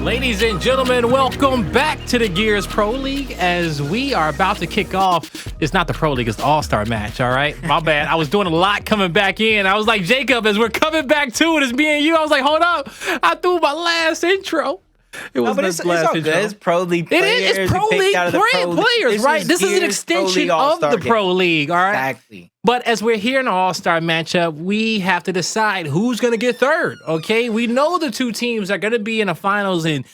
Ladies and gentlemen, welcome back to the Gears Pro League as we are about to kick off. It's not the Pro League, it's the All-Star match, all right? My bad. I was doing a lot coming back in. I was like, Jacob, as we're coming back to it, it's me and you. I was like, hold up. I threw my last intro. It was it's all good. It's Pro League players. It is. It's Pro League players, right? This is an extension of the Pro League, all right? Exactly. But as we're here in an all-star matchup, we have to decide who's going to get third, okay? We know the two teams are going to be in the finals, and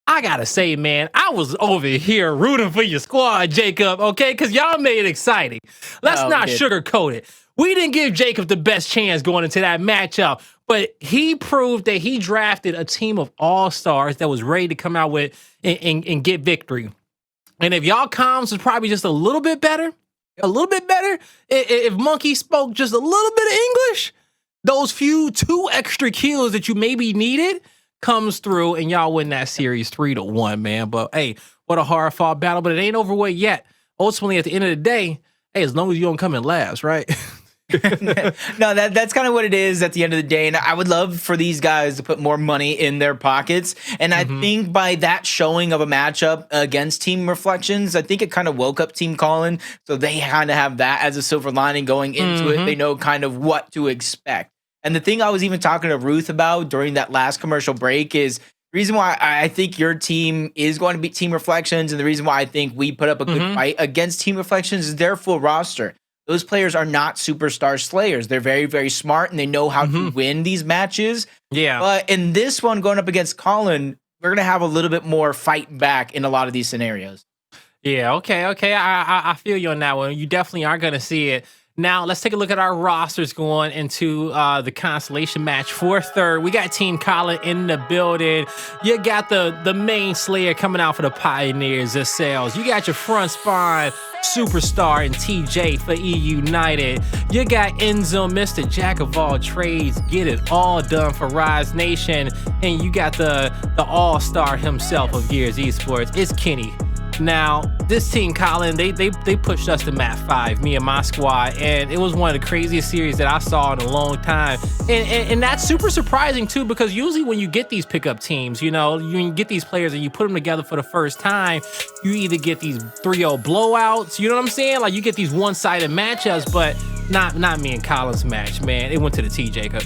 I got to say, man, I was over here rooting for your squad, Jacob, okay? Because y'all made it exciting. Let's not sugarcoat it. We didn't give Jacob the best chance going into that matchup, but he proved that he drafted a team of all-stars that was ready to come out with and get victory. And if y'all comms was probably just a little bit better, if Monkey spoke just a little bit of English, those two extra kills that you maybe needed comes through and y'all win that series 3-1, man. But hey, what a hard fought battle, but it ain't over with yet. Ultimately, at the end of the day, hey, as long as you don't come in last, right? No, that's kind of what it is at the end of the day. And I would love for these guys to put more money in their pockets. And I think by that showing of a matchup against Team Reflections, I think it kind of woke up Team Colin. So they kind of have that as a silver lining going into it. They know kind of what to expect. And the thing I was even talking to Ruth about during that last commercial break is the reason why I think your team is going to beat Team Reflections, and the reason why I think we put up a good fight against Team Reflections is their full roster. Those players are not superstar slayers. They're very, very smart, and they know how to win these matches. Yeah. But in this one, going up against Colin, we're going to have a little bit more fight back in a lot of these scenarios. Yeah, okay. I feel you on that one. You definitely are going to see it. Now, let's take a look at our rosters going into the Consolation match for third. We got Team Colin in the building. You got the main slayer coming out for the Pioneers, the Sales. You got your front spawn superstar and TJ for E United. You got Enzo, Mr. Jack of all trades, get it all done for Rise Nation. And you got the all-star himself of Gears Esports. It's Kenny. Now, this team, Colin, they pushed us to map 5, me and my squad, and it was one of the craziest series that I saw in a long time. And that's super surprising, too, because usually when you get these pickup teams, you know, you get these players and you put them together for the first time, you either get these 3-0 blowouts, you know what I'm saying? Like, you get these one-sided matchups, but not me and Colin's match, man. It went to the T, Jacob.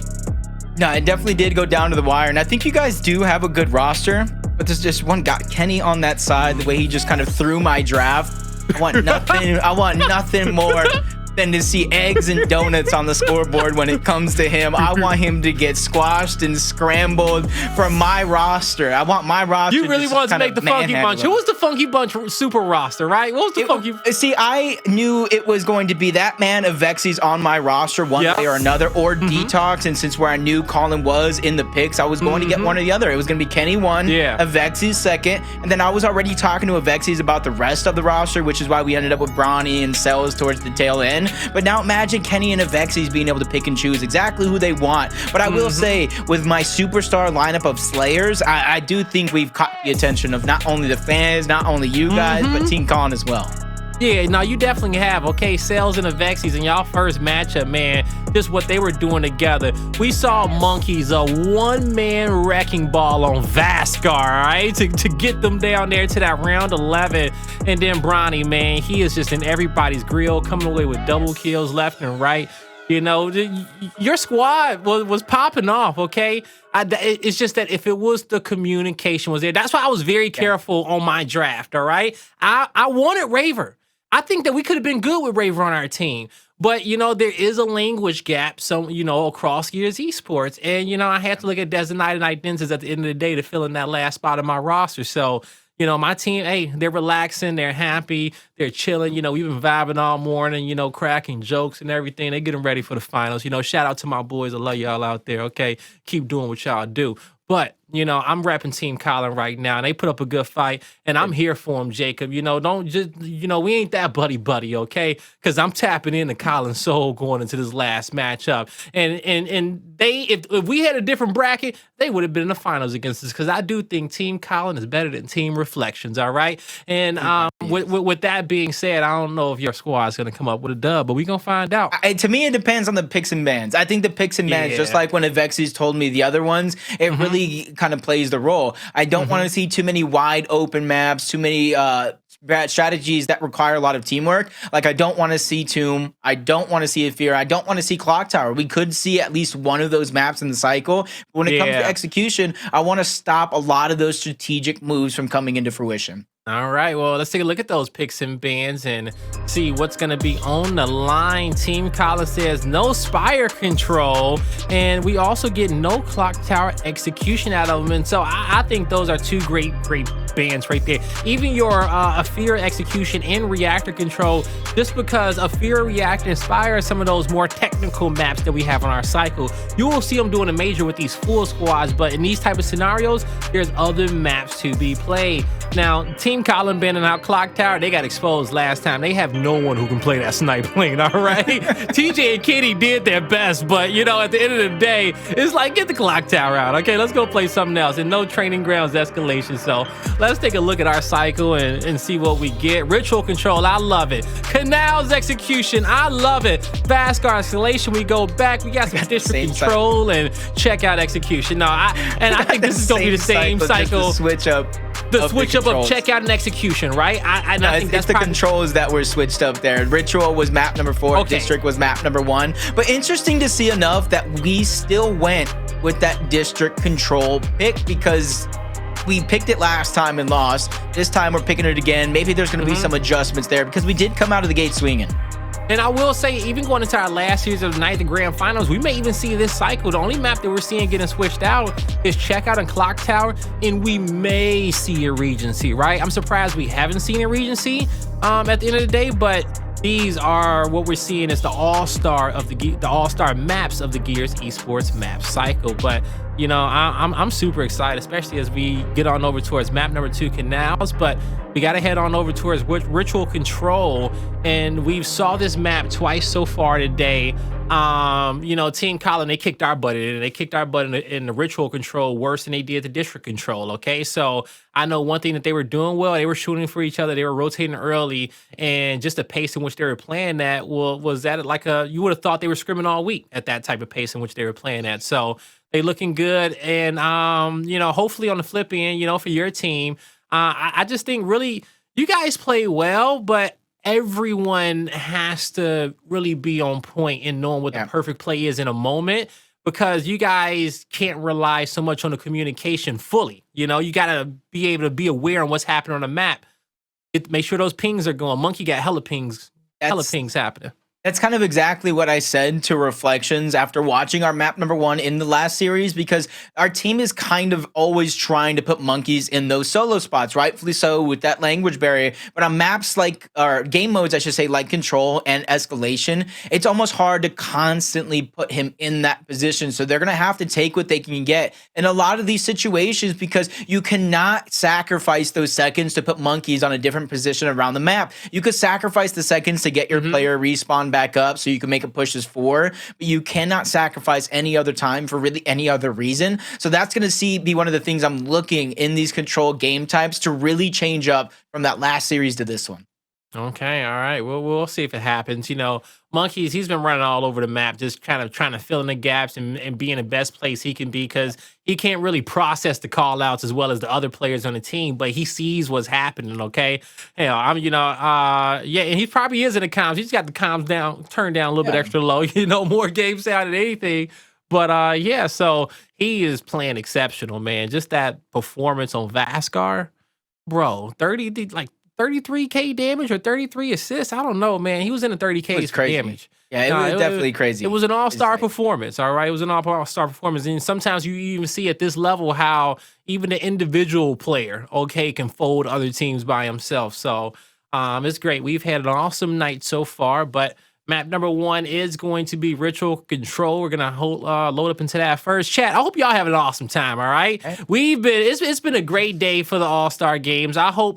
No, it definitely did go down to the wire, and I think you guys do have a good roster. But there's just one guy, Kenny, on that side. The way he just kind of threw my draft. I want nothing. I want nothing more than to see eggs and donuts on the scoreboard when it comes to him. I want him to get squashed and scrambled from my roster. I want my roster. You really want to make the Funky Bunch. Who was the Funky Bunch super roster, right? What was the Funky? See, I knew it was going to be that man of Vexies on my roster one way or another, or Detox. And since where I knew Colin was in the picks, I was going to get one or the other. It was going to be Kenny 1, Avexies 2nd, and then I was already talking to Avexies about the rest of the roster, which is why we ended up with Bronny and Cells towards the tail end. But now imagine Kenny and Avexies being able to pick and choose exactly who they want. But I will say, with my superstar lineup of Slayers, I do think we've caught the attention of not only the fans, not only you guys, but Team Colin as well. Yeah, no, you definitely have. Okay, Cells and Avexies in y'all first matchup, man, just what they were doing together. We saw Monkeys, a one-man wrecking ball on Vaskar, all right, to get them down there to that round 11. And then Bronny, man, he is just in everybody's grill, coming away with double kills left and right. You know, your squad was popping off, okay? It's just that if it was the communication was there, that's why I was very careful on my draft, all right? I wanted Raver. I think that we could have been good with Raver on our team. But, you know, there is a language gap, across Gears Esports. And, you know, I had to look at Designated Identities at the end of the day to fill in that last spot of my roster. So, you know, my team, hey, they're relaxing, they're happy, they're chilling. You know, we've been vibing all morning, you know, cracking jokes and everything. They're getting ready for the finals. You know, shout out to my boys. I love y'all out there, okay? Keep doing what y'all do. But, you know, I'm repping Team Colin right now, and they put up a good fight, and I'm here for them, Jacob. You know, don't just, you know, we ain't that buddy, okay? Because I'm tapping into Colin's soul going into this last matchup. And they, if we had a different bracket, they would have been in the finals against us, because I do think Team Colin is better than Team Reflections, all right? And with that being said, I don't know if your squad is going to come up with a dub, but we're going to find out. To me, it depends on the picks and bans. I think the picks and bans, just like when Avexies told me the other ones, it really kind of plays the role. I don't want to see too many wide open maps, too many strategies that require a lot of teamwork. Like, I don't want to see Tomb. I don't want to see Fear. I don't want to see Clock Tower. We could see at least one of those maps in the cycle. But when it comes to execution, I want to stop a lot of those strategic moves from coming into fruition. All right, well, let's take a look at those picks and bans and see what's going to be on the line. Team Colin says no Spire control, and we also get no Clock Tower execution out of them. And so I think those are two great bans right there. Even your Fear execution and Reactor control, just because Fear, Reactor, and Spire are some of those more technical maps that we have on our cycle. You will see them doing a major with these full squads, but in these type of scenarios, there's other maps to be played. Now, Team Colin banning out Clock Tower, they got exposed last time. They have no one who can play that snipe lane, all right? TJ and Kitty did their best, but, you know, at the end of the day, it's like, get the Clock Tower out, okay? Let's go play something else. And no training grounds escalation. So let's take a look at our cycle and see what we get. Ritual control, I love it. Canals execution, I love it. Vascar escalation, we go back. We got some district control and checkout execution. No, I think this is going to be the same cycle. Switch up. The switch up of checkout and execution, right? I think that's the controls that were switched up there. Ritual was map number 4. Okay. District was map number 1. But interesting to see enough that we still went with that district control pick, because we picked it last time and lost. This time we're picking it again. Maybe there's going to be some adjustments there, because we did come out of the gate swinging. And I will say, even going into our last series of the night, the grand finals, we may even see this cycle. The only map that we're seeing getting switched out is Checkout and Clock Tower, and we may see a Regency, right? I'm surprised we haven't seen a Regency at the end of the day, but these are what we're seeing is the all-star maps of the Gears Esports map cycle. But you know, I'm super excited, especially as we get on over towards map number 2, Canals. But we got to head on over towards Ritual Control, and we've saw this map twice so far today. You know, Team Colin, they kicked our butt in it, and they kicked our butt in the Ritual Control worse than they did the District Control, okay? So I know one thing that they were doing well, they were shooting for each other, they were rotating early, and just the pace in which they were playing that was that like you would have thought they were scrimming all week at that type of pace in which they were playing at. So they looking good, and you know, hopefully on the flip end, you know, for your team, I just think really you guys play well, but everyone has to really be on point in knowing what the perfect play is in a moment, because you guys can't rely so much on the communication fully. You know, you got to be able to be aware of what's happening on the map. Make sure those pings are going. Monkey got hella pings happening. That's kind of exactly what I said to Reflections after watching our map number 1 in the last series, because our team is kind of always trying to put monkeys in those solo spots, rightfully so, with that language barrier. But on maps like, or game modes, I should say, like Control and Escalation, it's almost hard to constantly put him in that position. So they're going to have to take what they can get in a lot of these situations, because you cannot sacrifice those seconds to put monkeys on a different position around the map. You could sacrifice the seconds to get your player respawn back up so you can make a push as 4, but you cannot sacrifice any other time for really any other reason. So that's going to be one of the things I'm looking in these Control game types to really change up from that last series to this one. Okay, all right. Well, we'll see if it happens. You know, Monkeys, he's been running all over the map, just kind of trying to fill in the gaps and be in the best place he can be, because he can't really process the call outs as well as the other players on the team, but he sees what's happening, okay? And he probably is in the comms. He's got the comms turned down a little bit extra low, you know, more game sound than anything. But so he is playing exceptional, man. Just that performance on Vascar, bro, 33K damage or 33 assists. I don't know, man. He was in the 30Ks for damage. Yeah, it was definitely crazy. It was an all-star performance, all right? It was an all-star performance. And sometimes you even see at this level how even the individual player, okay, can fold other teams by himself. So it's great. We've had an awesome night so far, but map number 1 is going to be Ritual Control. We're gonna load up into that first. Chat, I hope y'all have an awesome time, all right? It's been a great day for the All-Star games. I hope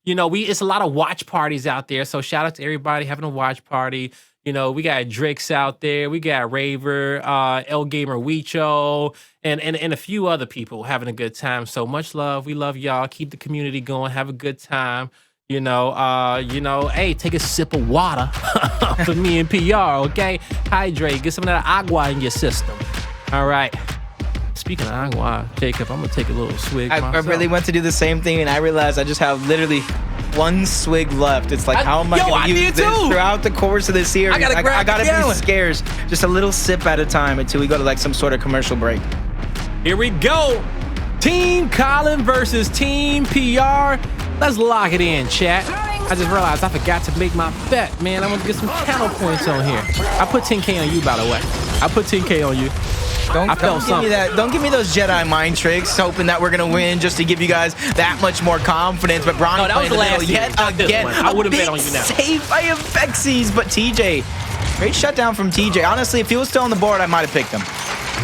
it's a lot of watch parties out there. So shout out to everybody having a watch party. You know, we got Drix out there, we got Raver, L Gamer Weecho, and a few other people having a good time. So much love. We love y'all. Keep the community going. Have a good time. Hey, take a sip of water for me and PR, okay? Hydrate, get some of that agua in your system. All right. Speaking of agua, Jacob, I'm gonna take a little swig. I really went to do the same thing, and I realized I just have literally one swig left. It's like, how am I going to use this throughout the course of this series? I gotta be scarce. Just a little sip at a time until we go to like some sort of commercial break. Here we go. Team Colin versus Team PR. Let's lock it in, chat. I just realized I forgot to make my bet, man. I'm gonna get some channel points on here. I put 10K on you, by the way. I put 10K on you. Don't give me that. Don't give me those Jedi mind tricks, hoping that we're gonna win just to give you guys that much more confidence. But Bronny that was the last yet again. I would have bet on you now. Save by Vexies, but TJ, great shutdown from TJ. Honestly, if he was still on the board, I might have picked him.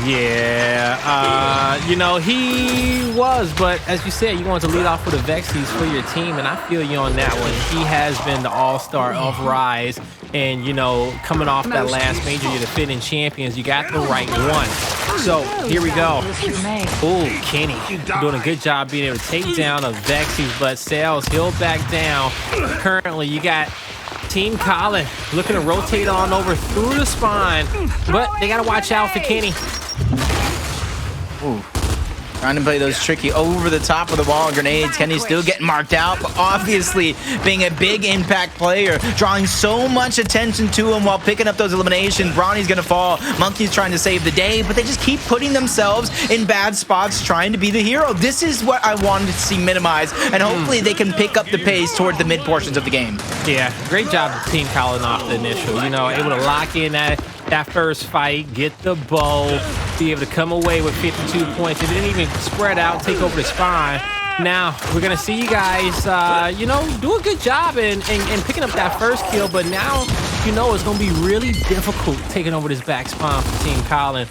Yeah, you know, he was, but as you said, you wanted to lead off with the Vexies for your team, and I feel you on that one. He has been the all-star of Rise, and, you know, coming off that last major, you're defending champions, you got the right one. So, here we go. Ooh, Kenny, you're doing a good job being able to take down the Vexies, but Sales, he'll back down. Currently, you got Team Colin looking to rotate on over through the spine, but they got to watch out for Kenny. Ooh. Trying to play those tricky over the top of the wall grenades. Kenny's still getting marked out, but obviously being a big impact player, drawing so much attention to him while picking up those eliminations. Bronny's gonna fall. Monkey's trying to save the day, but they just keep putting themselves in bad spots trying to be the hero. This is what I wanted to see minimized, and hopefully they can pick up the pace toward the mid portions of the game. Yeah, great job of Team Colin off the initial. You know, able to lock in that first fight, get the bow, be able to come away with 52 points. It didn't even spread out, take over the spine. Now, we're going to see you guys, you know, do a good job in picking up that first kill, but now, you know, it's going to be really difficult taking over this back spawn for Team Colin.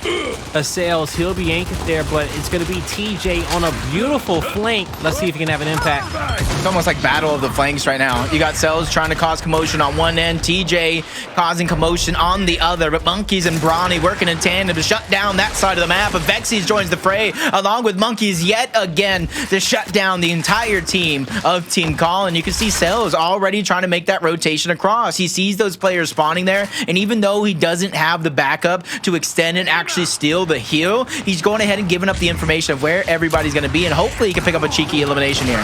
Sales, he'll be anchored there, but it's going to be TJ on a beautiful flank. Let's see if he can have an impact. It's almost like battle of the flanks right now. You got Sales trying to cause commotion on one end, TJ causing commotion on the other, but Monkeys and Bronny working in tandem to shut down that side of the map. But Vexies joins the fray along with Monkeys yet again to shut down the entire team of Team Colin. You can see Sales already trying to make that rotation across. He sees those players spawning there, and even though he doesn't have the backup to extend and actually steal the heal, he's going ahead and giving up the information of where everybody's going to be, and hopefully he can pick up a cheeky elimination here.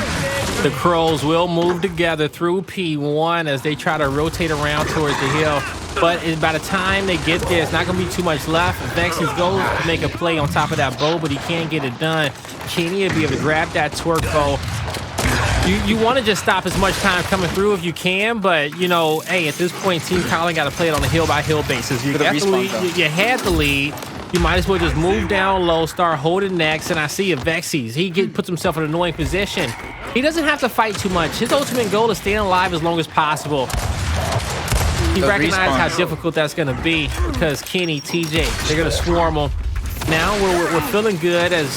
The Crows will move together through P1 as they try to rotate around towards the hill. But by the time they get there, it's not going to be too much left. Vexies goes to make a play on top of that bow, but he can't get it done. Kenny will be able to grab that twerk bow. You want to just stop as much time coming through if you can, but, you know, hey, at this point, Team Colin got to play it on a hill-by-hill basis. You had the lead. You might as well just move down low, start holding next, and I see a Vexies. He puts himself in an annoying position. He doesn't have to fight too much. His ultimate goal is staying alive as long as possible. He recognized how difficult that's going to be because Kenny, TJ, they're going to swarm him. Now we're feeling good as...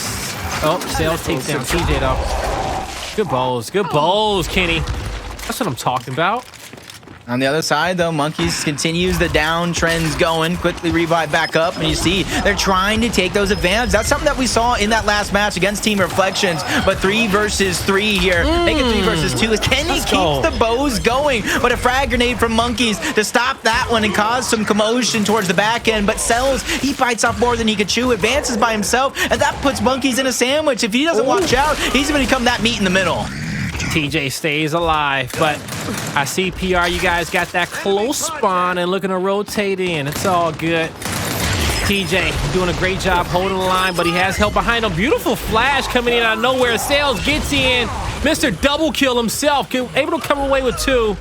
Oh, Sales takes down TJ, though. Good balls, Kenny. That's what I'm talking about. On the other side, though, Monkeys continues the down trends going, quickly revive back up, and you see they're trying to take those advantages. That's something that we saw in that last match against Team Reflections, but 3 versus 3 here. Make it 3 versus 2 as Kenny keeps the bows going, but a frag grenade from Monkeys to stop that one and cause some commotion towards the back end, but Sells, he bites off more than he could chew, advances by himself, and that puts Monkeys in a sandwich. If he doesn't watch out, he's going to become that meat in the middle. TJ stays alive, but I see PR, you guys got that close spawn and looking to rotate in. It's all good. TJ doing a great job holding the line, but he has help behind him. Beautiful flash coming in out of nowhere. Sales gets in. Mr. Double Kill himself, able to come away with 2.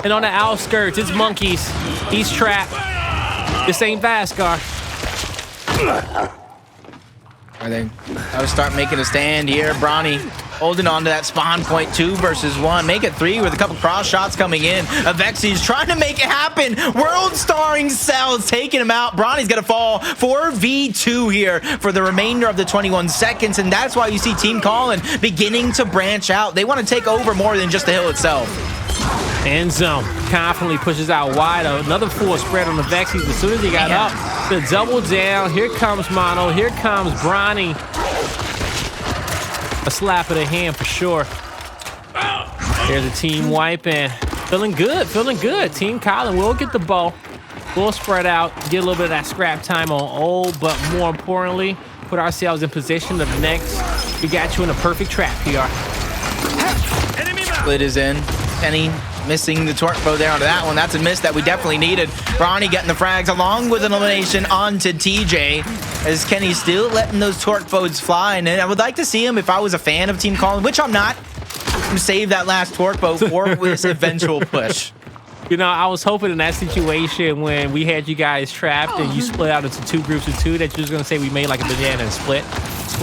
And on the outskirts, it's Monkeys. He's trapped. This ain't Vascar. Are they? I'll start making a stand here. Bronny holding on to that spawn point. 2 versus 1. Make it 3 with a couple cross shots coming in. Avexi's trying to make it happen. World starring Cells taking him out. Bronny's gonna fall 4v2 here for the remainder of the 21 seconds, and that's why you see Team Colin beginning to branch out. They want to take over more than just the hill itself. End zone confidently pushes out wide. Another full spread on the Vexies as soon as he got up. The double down. Here comes Mono. Here comes Bronny. A slap of the hand for sure. Here's a team wiping. Feeling good. Feeling good. Team Colin will get the ball. We'll spread out. Get a little bit of that scrap time on O, but more importantly, put ourselves in position of next. We got you in a perfect trap, PR. Split is in. Kenny missing the torque bow there onto that one. That's a miss that we definitely needed. Bronny getting the frags along with an elimination onto TJ, as Kenny's still letting those torque bows fly. And I would like to see him, if I was a fan of Team Colin, which I'm not, save that last torque bow for this eventual push. You know, I was hoping in that situation when we had you guys trapped and you split out into 2 groups of 2 that you was gonna say we made like a banana and split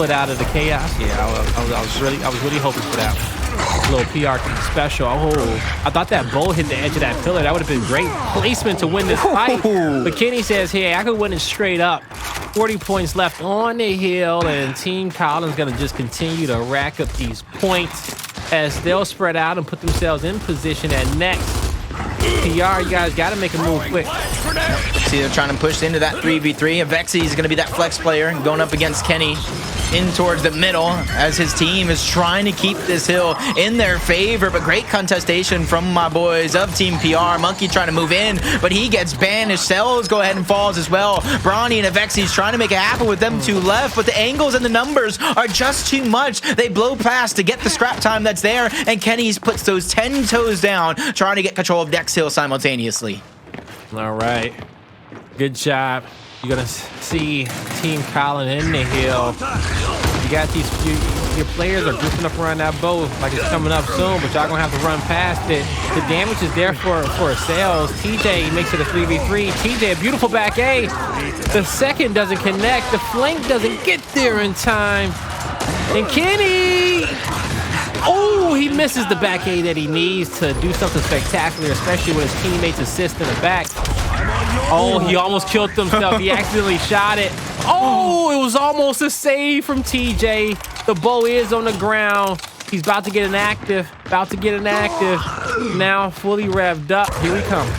out of the chaos. Yeah, I was really hoping for that one. Little PR special. Oh, I thought that bow hit the edge of that pillar. That would have been great placement to win this fight. But Kenny says, hey, I could win it straight up. 40 points left on the hill, and Team Colin's gonna just continue to rack up these points as they'll spread out and put themselves in position at next. PR, you guys got to make a move quick. See, they're trying to push into that 3v3. Avexi is going to be that flex player going up against Kenny in towards the middle as his team is trying to keep this hill in their favor. But great contestation from my boys of Team PR. Monkey trying to move in, but he gets banished. Cells go ahead and falls as well. Bronny and Avexi's trying to make it happen with them 2 left, but the angles and the numbers are just too much. They blow past to get the scrap time that's there, and Kenny's puts those 10 toes down, trying to get control of Dex Hill simultaneously. All right. Good job. You're going to see Team Colin in the hill. You got your players are grouping up around that bow like it's coming up soon, but y'all going to have to run past it. The damage is there for Sales. TJ makes it a 3v3. TJ, a beautiful back A. The second doesn't connect. The flank doesn't get there in time. And Kenny... Oh, he misses the back A that he needs to do something spectacular, especially with his teammates assist in the back. Oh, he almost killed himself. He accidentally shot it. Oh, it was almost a save from TJ. The bow is on the ground. He's about to get an active. Now fully revved up. Here we come.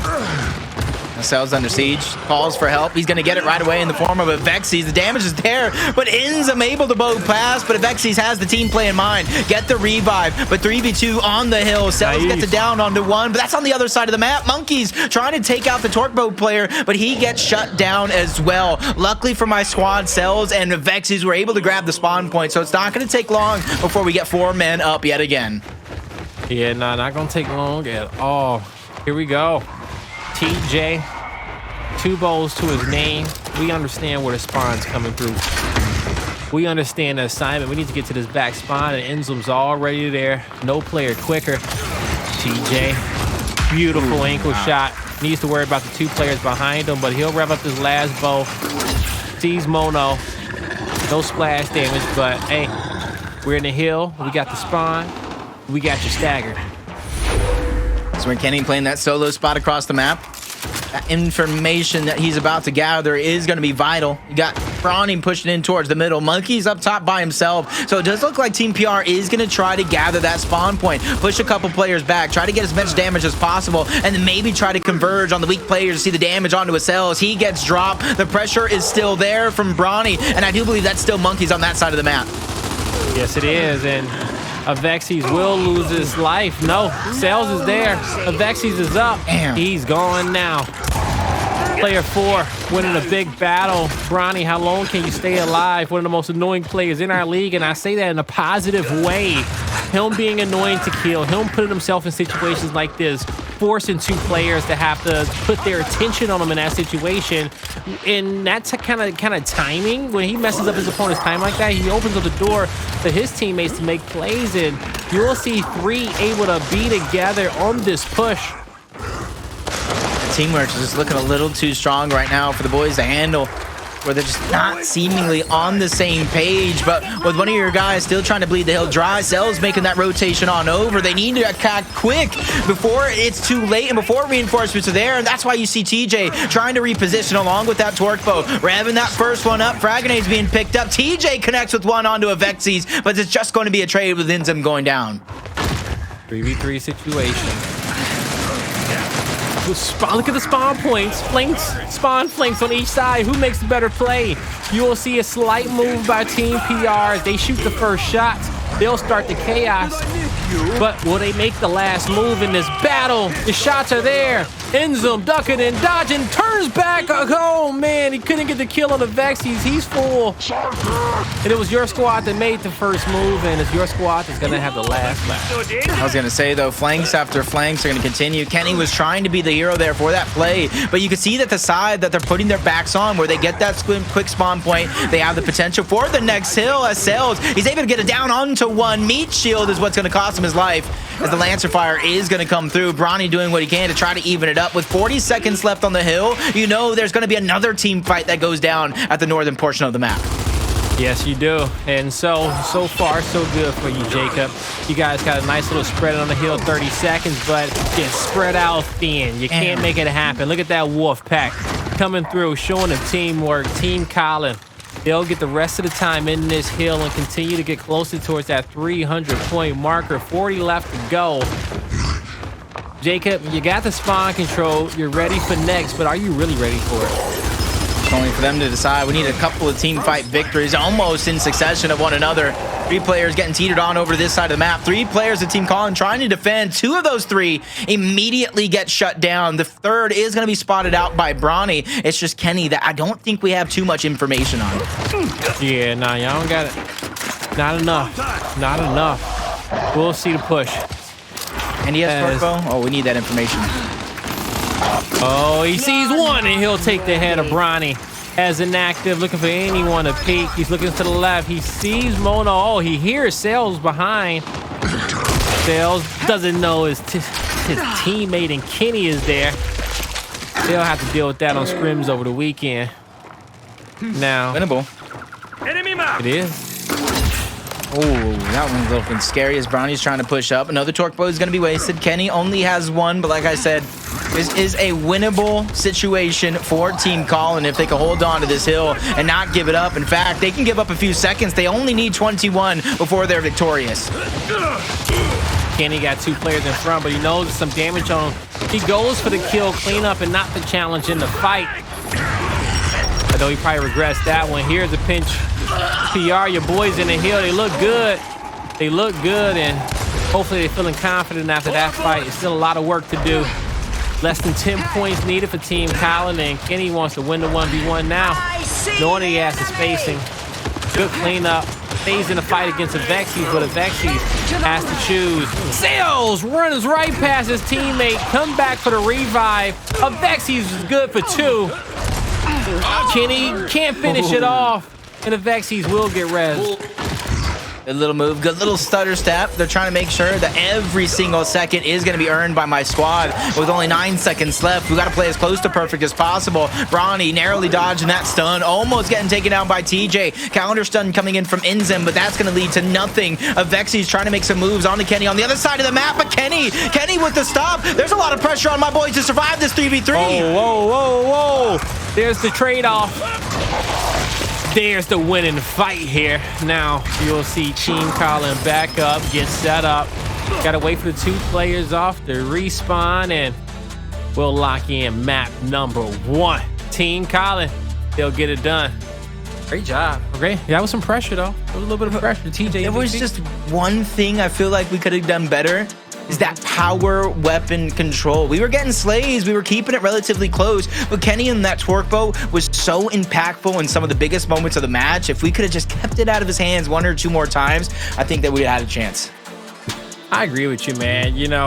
Cells under siege, calls for help. He's going to get it right away in the form of Avexis. The damage is there, but Inzam able to bow pass, but Avexis has the team play in mind. Get the revive, but 3v2 on the hill. Cells gets it down onto 1, but that's on the other side of the map. Monkey's trying to take out the torque bow player, but he gets shut down as well. Luckily for my squad, Cells and Avexis were able to grab the spawn point, so it's not going to take long before we get 4 men up yet again. Yeah, no, not going to take long at all. Here we go. TJ, 2 bowls to his name. We understand where the spawn's coming through. We understand the assignment. We need to get to this back spawn, and Enzum's already there. No player quicker. TJ, beautiful ankle shot. Needs to worry about the 2 players behind him, but he'll rev up his last bow. Sees Mono. No splash damage, but hey, we're in the hill. We got the spawn. We got your stagger. So when Kenny playing that solo spot across the map, that information that he's about to gather is going to be vital. You got Bronny pushing in towards the middle. Monkey's up top by himself. So it does look like Team PR is going to try to gather that spawn point, push a couple players back, try to get as much damage as possible, and then maybe try to converge on the weak players to see the damage onto his cells. He gets dropped. The pressure is still there from Bronny, and I do believe that's still Monkey's on that side of the map. Yes, it is, and Avexis will lose his life. No, Sales is there. Avexis is up. Damn. He's gone now. Player 4 winning a big battle. Bronny, how long can you stay alive? One of the most annoying players in our league, and I say that in a positive way. Him being annoying to kill, him putting himself in situations like this, forcing 2 players to have to put their attention on him in that situation. And that's kind of timing. When he messes up his opponent's time like that, he opens up the door for his teammates to make plays, and you'll see 3 able to be together on this push. Teamwork is just looking a little too strong right now for the boys to handle, where they're just not seemingly on the same page. But with one of your guys still trying to bleed the hill dry, Cells making that rotation on over. They need to attack quick before it's too late and before reinforcements are there. And that's why you see TJ trying to reposition along with that torque bow, revving that first one up. Frag grenade's being picked up. TJ connects with one onto Avexis, but it's just going to be a trade with Inzam going down. 3v3 situation. Look at the spawn points. Spawn flanks on each side. Who makes the better play? You will see a slight move by Team PR. They shoot the first shot. They'll start the chaos. But will they make the last move in this battle? The shots are there. Enzum ducking and dodging, turns back. Oh man, he couldn't get the kill on the Vexies. He's full. And it was your squad that made the first move, and it's your squad that's gonna have the last lap. I was gonna say though, flanks after flanks are gonna continue. Kenny was trying to be the hero there for that play, but you can see that the side that they're putting their backs on, where they get that quick spawn point, they have the potential for the next hill. As Sales, he's able to get it down onto one. Meat shield is what's gonna cost him his life, as the Lancer Fire is gonna come through. Bronny doing what he can to try to even it up. With 40 seconds left on the hill, you know there's gonna be another team fight that goes down at the northern portion of the map. Yes, you do. And so far, so good for you, Jacob. You guys got a nice little spread on the hill, 30 seconds, but it's spread out thin. You can't make it happen. Look at that wolf pack coming through, showing the teamwork. Team Colin, they'll get the rest of the time in this hill and continue to get closer towards that 300-point marker. 40 left to go. Jacob, you got the spawn control. You're ready for next, but are you really ready for it? Only for them to decide. We need a couple of team fight victories almost in succession of one another. 3 players getting teetered on over to this side of the map. 3 players of Team Colin trying to defend. 2 of those 3 immediately get shut down. The third is going to be spotted out by Bronny. It's just Kenny that I don't think we have too much information on. Yeah, nah, y'all don't got it. Not enough. Not enough. We'll see the push. And he has Torpo? Oh, we need that information. Oh, he sees one, and he'll take the head of Bronny. As inactive, looking for anyone to peek. He's looking to the left. He sees Mona. Oh, he hears Sales behind. Sales doesn't know his teammate and Kenny is there. They'll have to deal with that on scrims over the weekend. Now, winnable. It is. Oh, that one's looking scary as Bronny's trying to push up. Another torque bow is going to be wasted. Kenny only has 1, but like I said, this is a winnable situation for Team Colin if they can hold on to this hill and not give it up. In fact, they can give up a few seconds. They only need 21 before they're victorious. Kenny got 2 players in front, but he knows there's some damage on him. He goes for the kill, cleanup, and not the challenge in the fight. Although he probably regrets that one. Here's a pinch. PR, your boys in the hill, they look good. They look good, and hopefully they're feeling confident after that fight. It's still a lot of work to do. Less than 10 points needed for Team Colin, and Kenny wants to win the 1v1 now, knowing he has the spacing. Good cleanup. Stays in the fight against the Vexies, but the Vexies has to choose. Sales runs right past his teammate, come back for the revive. A Vexies is good for 2. Kenny can't finish it off, and the Vexies will get res. Good little move, good little stutter step. They're trying to make sure that every single second is going to be earned by my squad. With only 9 seconds left, we got to play as close to perfect as possible. Bronny narrowly dodging that stun, almost getting taken down by TJ. Counter stun coming in from Inzim, but that's going to lead to nothing. Vexi's trying to make some moves onto Kenny on the other side of the map, but Kenny with the stop. There's a lot of pressure on my boys to survive this 3v3. Whoa, whoa, whoa, whoa. There's the trade-off. There's the winning fight here. Now you'll see Team Colin back up, get set up. Gotta wait for the 2 players off to respawn, and we'll lock in map number 1. Team Colin, they'll get it done. Great job. Okay, yeah, that was some pressure though. There was a little bit of pressure. TJ, it was just one thing I feel like we could have done better. Is that power weapon control. We were getting slays, we were keeping it relatively close, but Kenny and that torque bow was so impactful in some of the biggest moments of the match. If we could have just kept it out of his hands 1 or 2 more times, I think that we'd have had a chance. I agree with you, man. You know,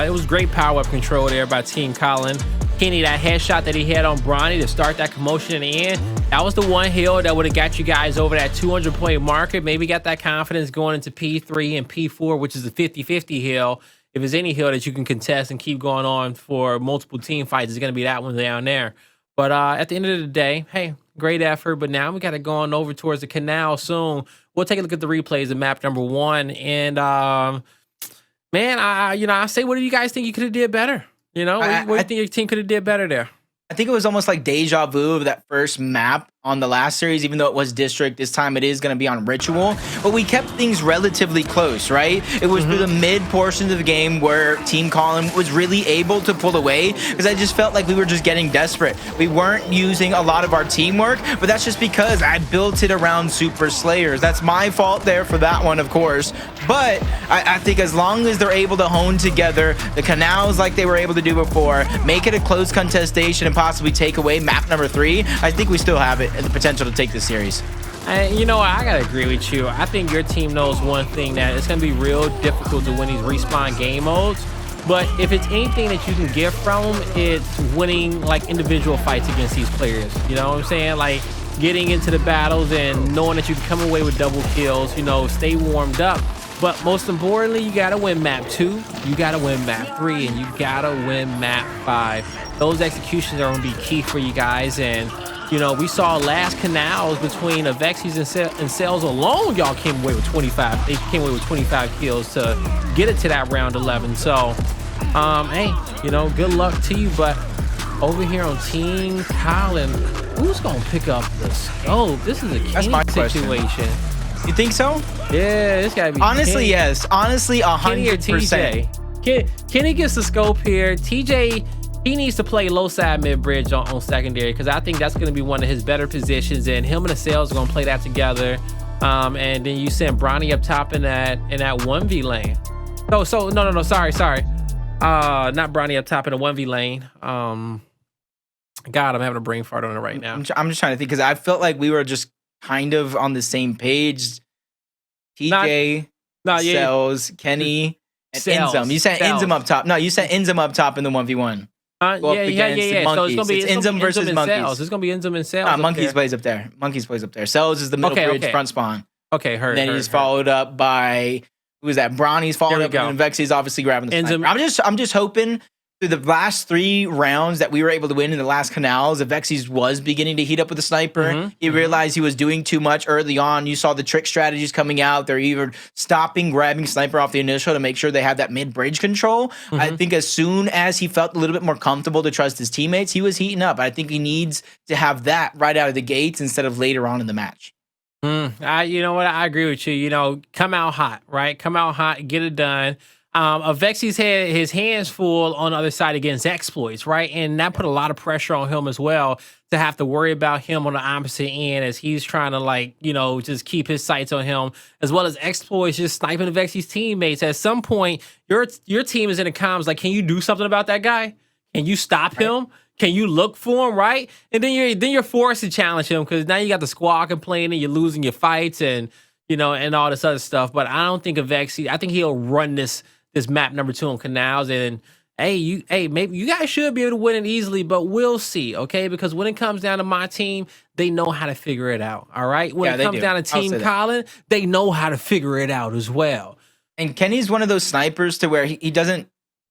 it was great power up control there by Team Colin. Kenny, that headshot that he had on Bronny to start that commotion in the end, that was the one hill that would have got you guys over that 200-point marker. Maybe got that confidence going into P3 and P4, which is the 50-50 hill. If there's any hill that you can contest and keep going on for multiple team fights, it's going to be that one down there. But at the end of the day, hey, great effort. But now we got to go on over towards the canal soon. We'll take a look at the replays of map number 1. And, man, I say, what do you guys think you could have did better? You know, what do you think your team could have did better there? I think it was almost like deja vu of that first map on the last series, even though it was district. This time it is going to be on ritual, but we kept things relatively close, right? It was through the mid portions of the game where Team Colin was really able to pull away, because I just felt like we were just getting desperate. We weren't using a lot of our teamwork, but that's just because I built it around Super Slayers. That's my fault there for that one, of course. But I think as long as they're able to hone together the canals like they were able to do before, make it a close contestation, and possibly take away map number 3, I think we still have it and the potential to take this series. And you know what? I gotta agree with you. I think your team knows one thing, that it's gonna be real difficult to win these respawn game modes. But if it's anything that you can get from them, it's winning like individual fights against these players. You know what I'm saying? Like getting into the battles and knowing that you can come away with double kills. You know, stay warmed up. But most importantly, you gotta win map 2, you gotta win map 3, and you gotta win map 5. Those executions are gonna be key for you guys. And you know, we saw last canals between Avexis and Cells alone. Y'all came away with 25. They came away with 25 kills to get it to that round 11. So, hey, you know, good luck to you. But over here on Team Colin, who's gonna pick up the scope? This is a Kenny situation. You think so? Yeah, it's gotta be. Honestly, Kenny. Yes. Honestly, 100%. Kenny gets the scope here. TJ. He needs to play low side mid bridge on secondary, because I think that's going to be one of his better positions, and him and the Cells are going to play that together. And then you send Bronny up top in that 1v lane. No, sorry. Not Bronny up top in the 1v lane. God, I'm having a brain fart on it right now. I'm just trying to think, because I felt like we were just kind of on the same page. TJ, Cells, Kenny, and Inzum. You said Inzum up top. No, you said Inzum up top in the 1v1. Yeah. So it's gonna be Inzum versus Monkeys. Cells. It's gonna be Inzum and Cells. Monkeys plays up there. Monkeys plays up there. Cells is the middle bridge front spawn. Okay, heard. Then he's followed up by, who was that? Bronny's followed up, and Vexi's obviously grabbing the sniper. I'm just hoping through the last 3 rounds that we were able to win in the last canals, Vexi's was beginning to heat up with the sniper. He realized he was doing too much early on. You saw the trick strategies coming out. They're either stopping, grabbing sniper off the initial to make sure they have that mid-bridge control. I think as soon as he felt a little bit more comfortable to trust his teammates, he was heating up. I think he needs to have that right out of the gates instead of later on in the match. You know what? I agree with you. You know, come out hot, right? Come out hot, get it done. Avexi's had his hands full on the other side against exploits, right? And that put a lot of pressure on him as well, to have to worry about him on the opposite end as he's trying to, like, you know, just keep his sights on him, as well as exploits just sniping Avexi's teammates. At some point, your team is in the comms like, can you do something about that guy? Can you stop him? Can you look for him, right? And then you're forced to challenge him, because now you got the squad complaining, you're losing your fights, and you know, and all this other stuff. But I don't think Avexi. I think he'll run this map number 2 on canals, and maybe you guys should be able to win it easily, but we'll see, okay? Because when it comes down to my team, they know how to figure it out, all right? When it comes down to Team Colin, they know how to figure it out as well. And Kenny's one of those snipers to where he doesn't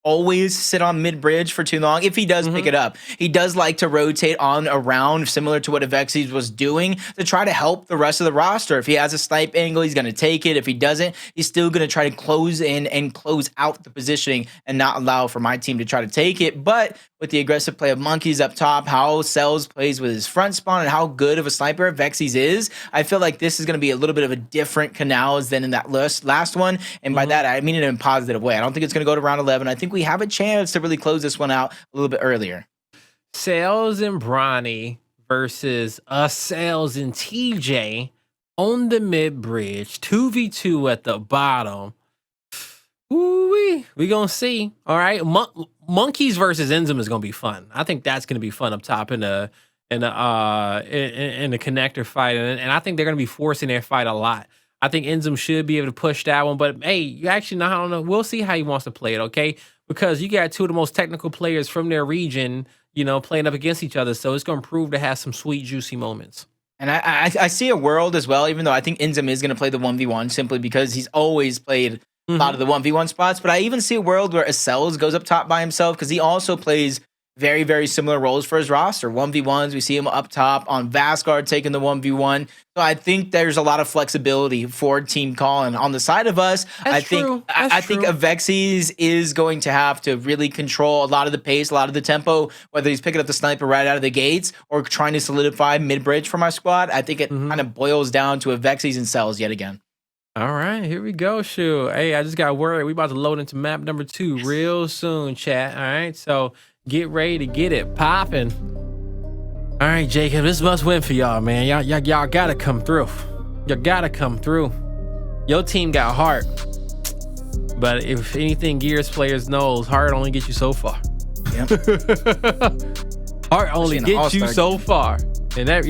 always sit on mid-bridge for too long. If he does pick it up, he does like to rotate on around, similar to what Avexi's was doing, to try to help the rest of the roster. If he has a snipe angle, he's going to take it. If he doesn't, he's still going to try to close in and close out the positioning and not allow for my team to try to take it. But with the aggressive play of Monkeys up top, how Cells plays with his front spawn, and how good of a sniper Vexi's is, I feel like this is going to be a little bit of a different canals than in that last one. And by that, I mean it in a positive way. I don't think it's going to go to round 11. I think we have a chance to really close this one out a little bit earlier. Cells and Bronny versus Cells and TJ on the mid bridge, 2v2 at the bottom. Ooh, we gonna see. All right, Monkeys versus Inzum is gonna be fun. I think that's gonna be fun up top in the connector fight, and I think they're gonna be forcing their fight a lot. I think Inzum should be able to push that one, but hey, you actually know, I don't know. We'll see how he wants to play it, okay? Because you got 2 of the most technical players from their region, you know, playing up against each other, so it's gonna prove to have some sweet, juicy moments. And I see a world as well, even though I think Inzum is gonna play the 1v1 simply because he's always played a lot of the 1v1 spots. But I even see a world where Cells goes up top by himself, because he also plays very, very similar roles for his roster. 1v1s, we see him up top on Vascar taking the 1v1. So I think there's a lot of flexibility for Team Colin. On the side of us, I think Avexes is going to have to really control a lot of the pace, a lot of the tempo, whether he's picking up the sniper right out of the gates or trying to solidify mid-bridge for my squad. I think it kind of boils down to Avexes and Cells yet again. All right, here we go, shoot. Hey, I just got worried. We about to load into map number 2 real soon, chat. All right, so get ready to get it popping. All right, Jacob, this must win for y'all, man. Y'all gotta come through. You gotta come through. Your team got heart, but if anything, Gears players knows heart only gets you so far. Yep. Heart only gets you so far, and that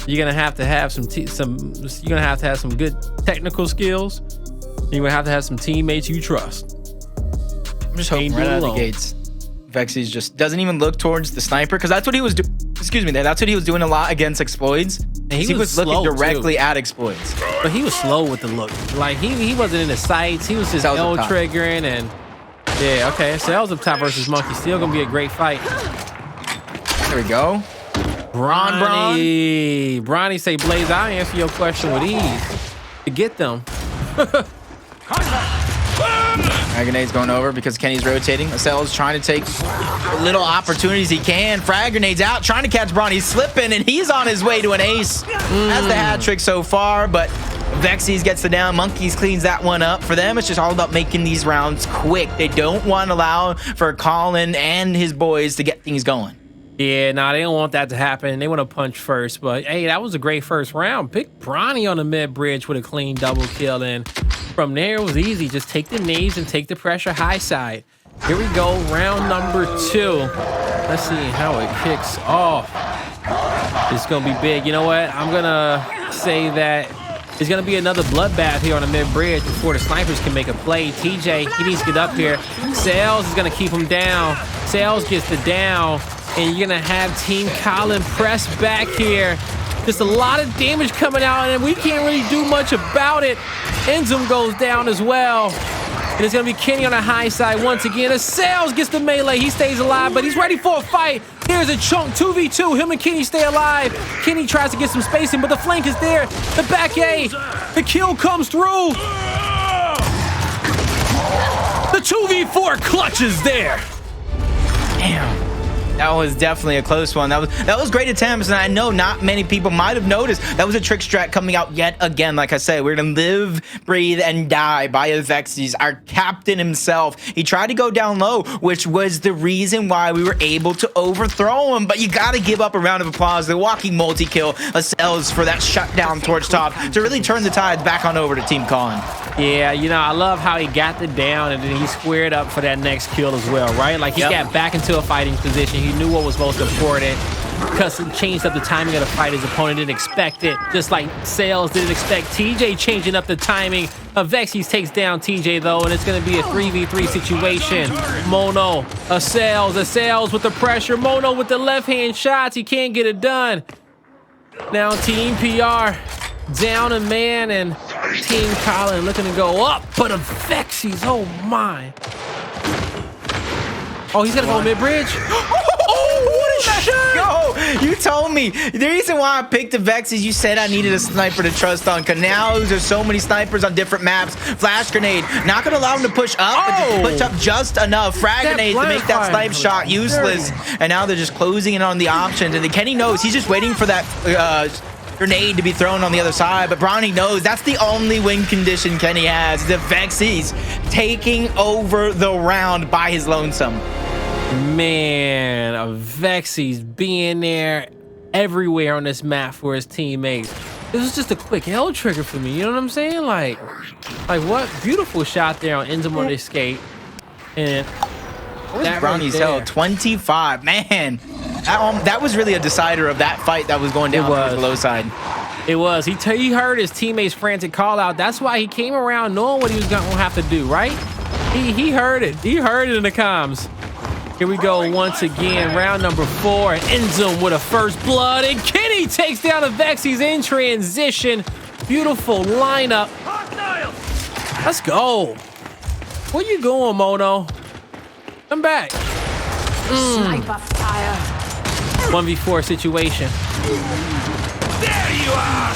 you're gonna have to have you're gonna have to have some good technical skills. You're gonna have to have some teammates you trust. I'm just hoping right out of the gates, Vexy's just doesn't even look towards the sniper, because that's what he was doing. Excuse me, that's what he was doing a lot against exploits. And he was looking directly at exploits. But he was slow with the look. Like he wasn't in the sights. He was just L triggering and yeah. Okay, Cells up top versus Monkey, still gonna be a great fight. There we go. Bronny say, Blaze, I'll answer your question with ease to get them. Grenade's going over because Kenny's rotating. Cells trying to take little opportunities he can. Frag Grenade's out, trying to catch Bronny. He's slipping, and he's on his way to an ace. Has the hat trick so far, but Vexys gets the down. Monkeys cleans that one up. For them, it's just all about making these rounds quick. They don't want to allow for Colin and his boys to get things going. Yeah, nah, they don't want that to happen. They want to punch first. But, hey, that was a great first round. Pick Bronny on the mid-bridge with a clean double kill. And from there, it was easy. Just take the nades and take the pressure high side. Here we go, round number 2. Let's see how it kicks off. It's going to be big. You know what? I'm going to say that there's going to be another bloodbath here on the mid-bridge before the snipers can make a play. TJ, he needs to get up here. Cells is going to keep him down. Cells gets the down. And you're going to have Team Colin press back here. Just a lot of damage coming out, and we can't really do much about it. Enzum goes down as well. And it's going to be Kenny on the high side once again. As Cells gets the melee, he stays alive, but he's ready for a fight. There's a chunk, 2v2. Him and Kenny stay alive. Kenny tries to get some spacing, but the flank is there. The back A. The kill comes through. The 2v4 clutch is there. Damn. That was definitely a close one. That was great attempts, and I know not many people might have noticed that was a trick strat coming out yet again. Like I said, we're gonna live, breathe, and die by Avexes, our captain himself. He tried to go down low, which was the reason why we were able to overthrow him. But you gotta give up a round of applause. The walking multi-kill Cells for that shutdown towards top to really turn the tides back on over to Team Colin. Yeah, you know, I love how he got the down and then he squared up for that next kill as well, right? Like he got back into a fighting position. He knew what was most important because it changed up the timing of the fight. His opponent didn't expect it, just like Cells didn't expect TJ changing up the timing. Avexes takes down TJ though, and it's going to be a 3v3 situation. Mono, a Cells with the pressure. Mono with the left-hand shots. He can't get it done. Now Team PR down a man, and Team Colin looking to go up, but Avexes, oh my. Oh, he's gonna go mid-bridge. Oh, what a shot! Go! You told me. The reason why I picked the Vexes, you said I needed a sniper to trust on, because now there's so many snipers on different maps. Flash grenade, not gonna allow him to push up, but just push up just enough. Frag grenades to make that snipe shot useless. And now they're just closing in on the options. And then Kenny knows he's just waiting for that grenade to be thrown on the other side, but Bronny knows that's the only win condition Kenny has. The Vexes taking over the round by his lonesome. Man, Avexes being there everywhere on this map for his teammates. This was just a quick L trigger for me, you know what I'm saying? Like what beautiful shot there on Enzum on the escape. And that Bronny's held 25. Man, that was really a decider of that fight that was going down on the low side. It was. He heard his teammates' frantic call out. That's why he came around knowing what he was going to have to do, right? He heard it. He heard it in the comms. Here we go once again, round number 4. Enzum with a first blood, and Kenny takes down Avexes in transition. Beautiful lineup. Let's go. Where you going, Mono? Come back. Sniper fire. 1v4 situation. There you are.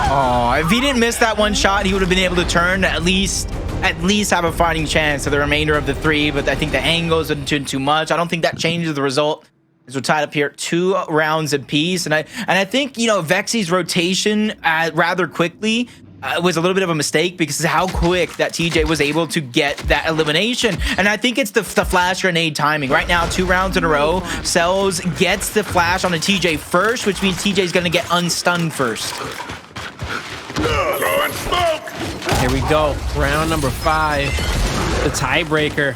Oh, if he didn't miss that one shot, he would have been able to turn at least have a fighting chance for the remainder of the 3. But I think the angles are too much. I don't think that changes the result. As we're tied up here at 2 rounds apiece, and I think, you know, Vexy's rotation rather quickly was a little bit of a mistake because of how quick that TJ was able to get that elimination. And I think it's the flash grenade timing. Right now, 2 rounds in a row, Cells gets the flash on the TJ first, which means TJ's gonna get unstunned first. Throwing smoke. Here we go. Round number 5. The tiebreaker.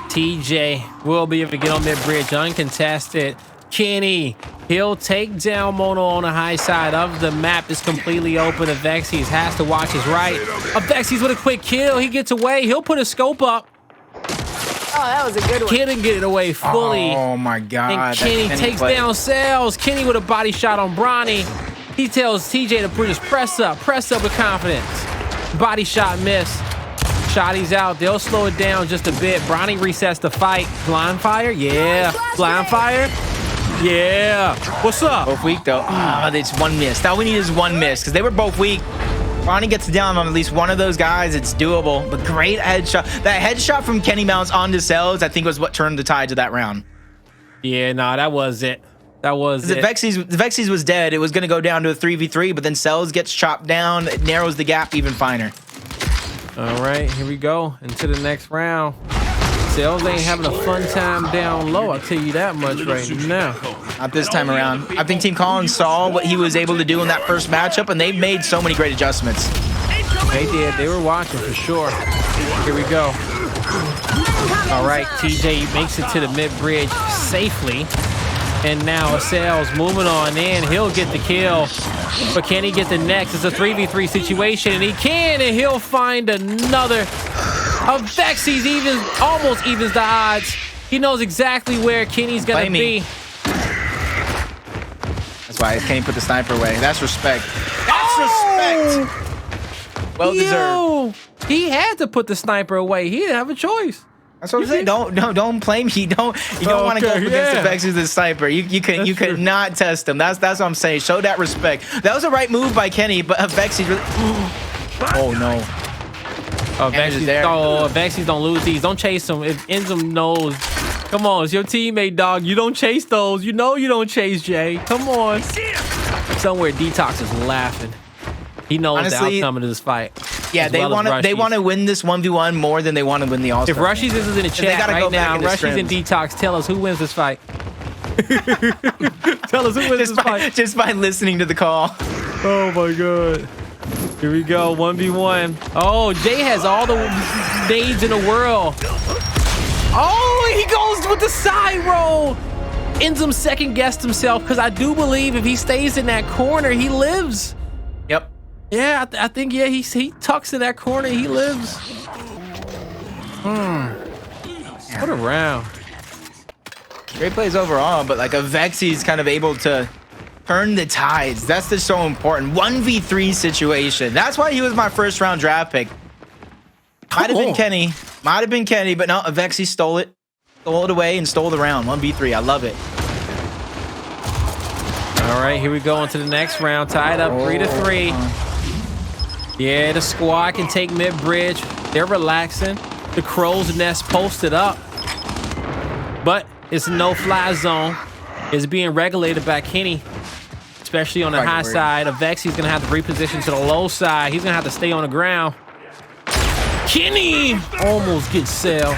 TJ will be able to get on mid-bridge uncontested. Kenny, he'll take down Mono on the high side of the map. Is completely open. Avexis has to watch his right. Avexis with a quick kill. He gets away. He'll put a scope up. Oh, that was a good one. Kenny get it away fully. Oh my God. And Kenny takes down Cells. Kenny with a body shot on Bronny. He tells TJ to just press up with confidence. Body shot miss. Shotty's out. They'll slow it down just a bit. Bronny resets the fight. Blind fire? Yeah. Blind fire? Yeah. What's up? Both weak though. It's 1 miss. All we need is 1 miss because they were both weak. Bronny gets down on at least one of those guys. It's doable. But great headshot. That headshot from Kenny Mounts onto Cells, I think, was what turned the tide to that round. Yeah, no, that was it. That was it. If Vexy's was dead, it was going to go down to a 3v3, but then Cells gets chopped down. It narrows the gap even finer. All right, here we go into the next round. Cells ain't having a fun time down low, I'll tell you that much right now. Not this time around. I think Team Colin saw what he was able to do in that first matchup, and they've made so many great adjustments. They did. They were watching for sure. Here we go. All right, TJ makes it to the mid-bridge safely. And now Cells moving on in. He'll get the kill. But can he get the next? It's a 3v3 situation, and he can, and he'll find another. Avexis almost evens the odds. He knows exactly where Kenny's gonna be. That's why Kenny put the sniper away. That's respect. That's respect. Well deserved. He had to put the sniper away. He didn't have a choice. That's what I'm saying. Don't blame me. You don't want to go up against Avexis with the sniper. You could not test him. That's what I'm saying. Show that respect. That was a right move by Kenny, but Avexis really. Oh no. Avexis don't lose these. Don't chase him. If Enzum knows, come on, it's your teammate, dog. You don't chase those. You know you don't chase Jay. Come on. Somewhere Detox is laughing. He knows honestly, the outcome of this fight. Yeah, they want to win this 1v1 more than they want to win the All-Star. If Rushies is in the chat right now, Rushies and Detox, tell us who wins this fight. Tell us who wins this fight. Just by listening to the call. Oh my God. Here we go, 1v1. Oh, Jay has all the nades in the world. Oh, he goes with the side roll. Enzum second guessed himself because I do believe if he stays in that corner, he lives. Yep. Yeah, I think, yeah, he tucks in that corner, he lives. What a round. Great plays overall, but like Avexis kind of able to turn the tides. That's just so important. 1v3 situation. That's why he was my first round draft pick. Might have been Kenny. Might have been Kenny, but no, Avexis stole it. Stole it away and stole the round. 1v3. I love it. All right, here we go into the next round. Tied up 3-3. Yeah, the squad can take mid-bridge. They're relaxing. The Crow's Nest posted up. But it's a no-fly zone. It's being regulated by Kenny, especially on the high side. Avexis going to have to reposition to the low side. He's going to have to stay on the ground. Kenny almost gets Cells.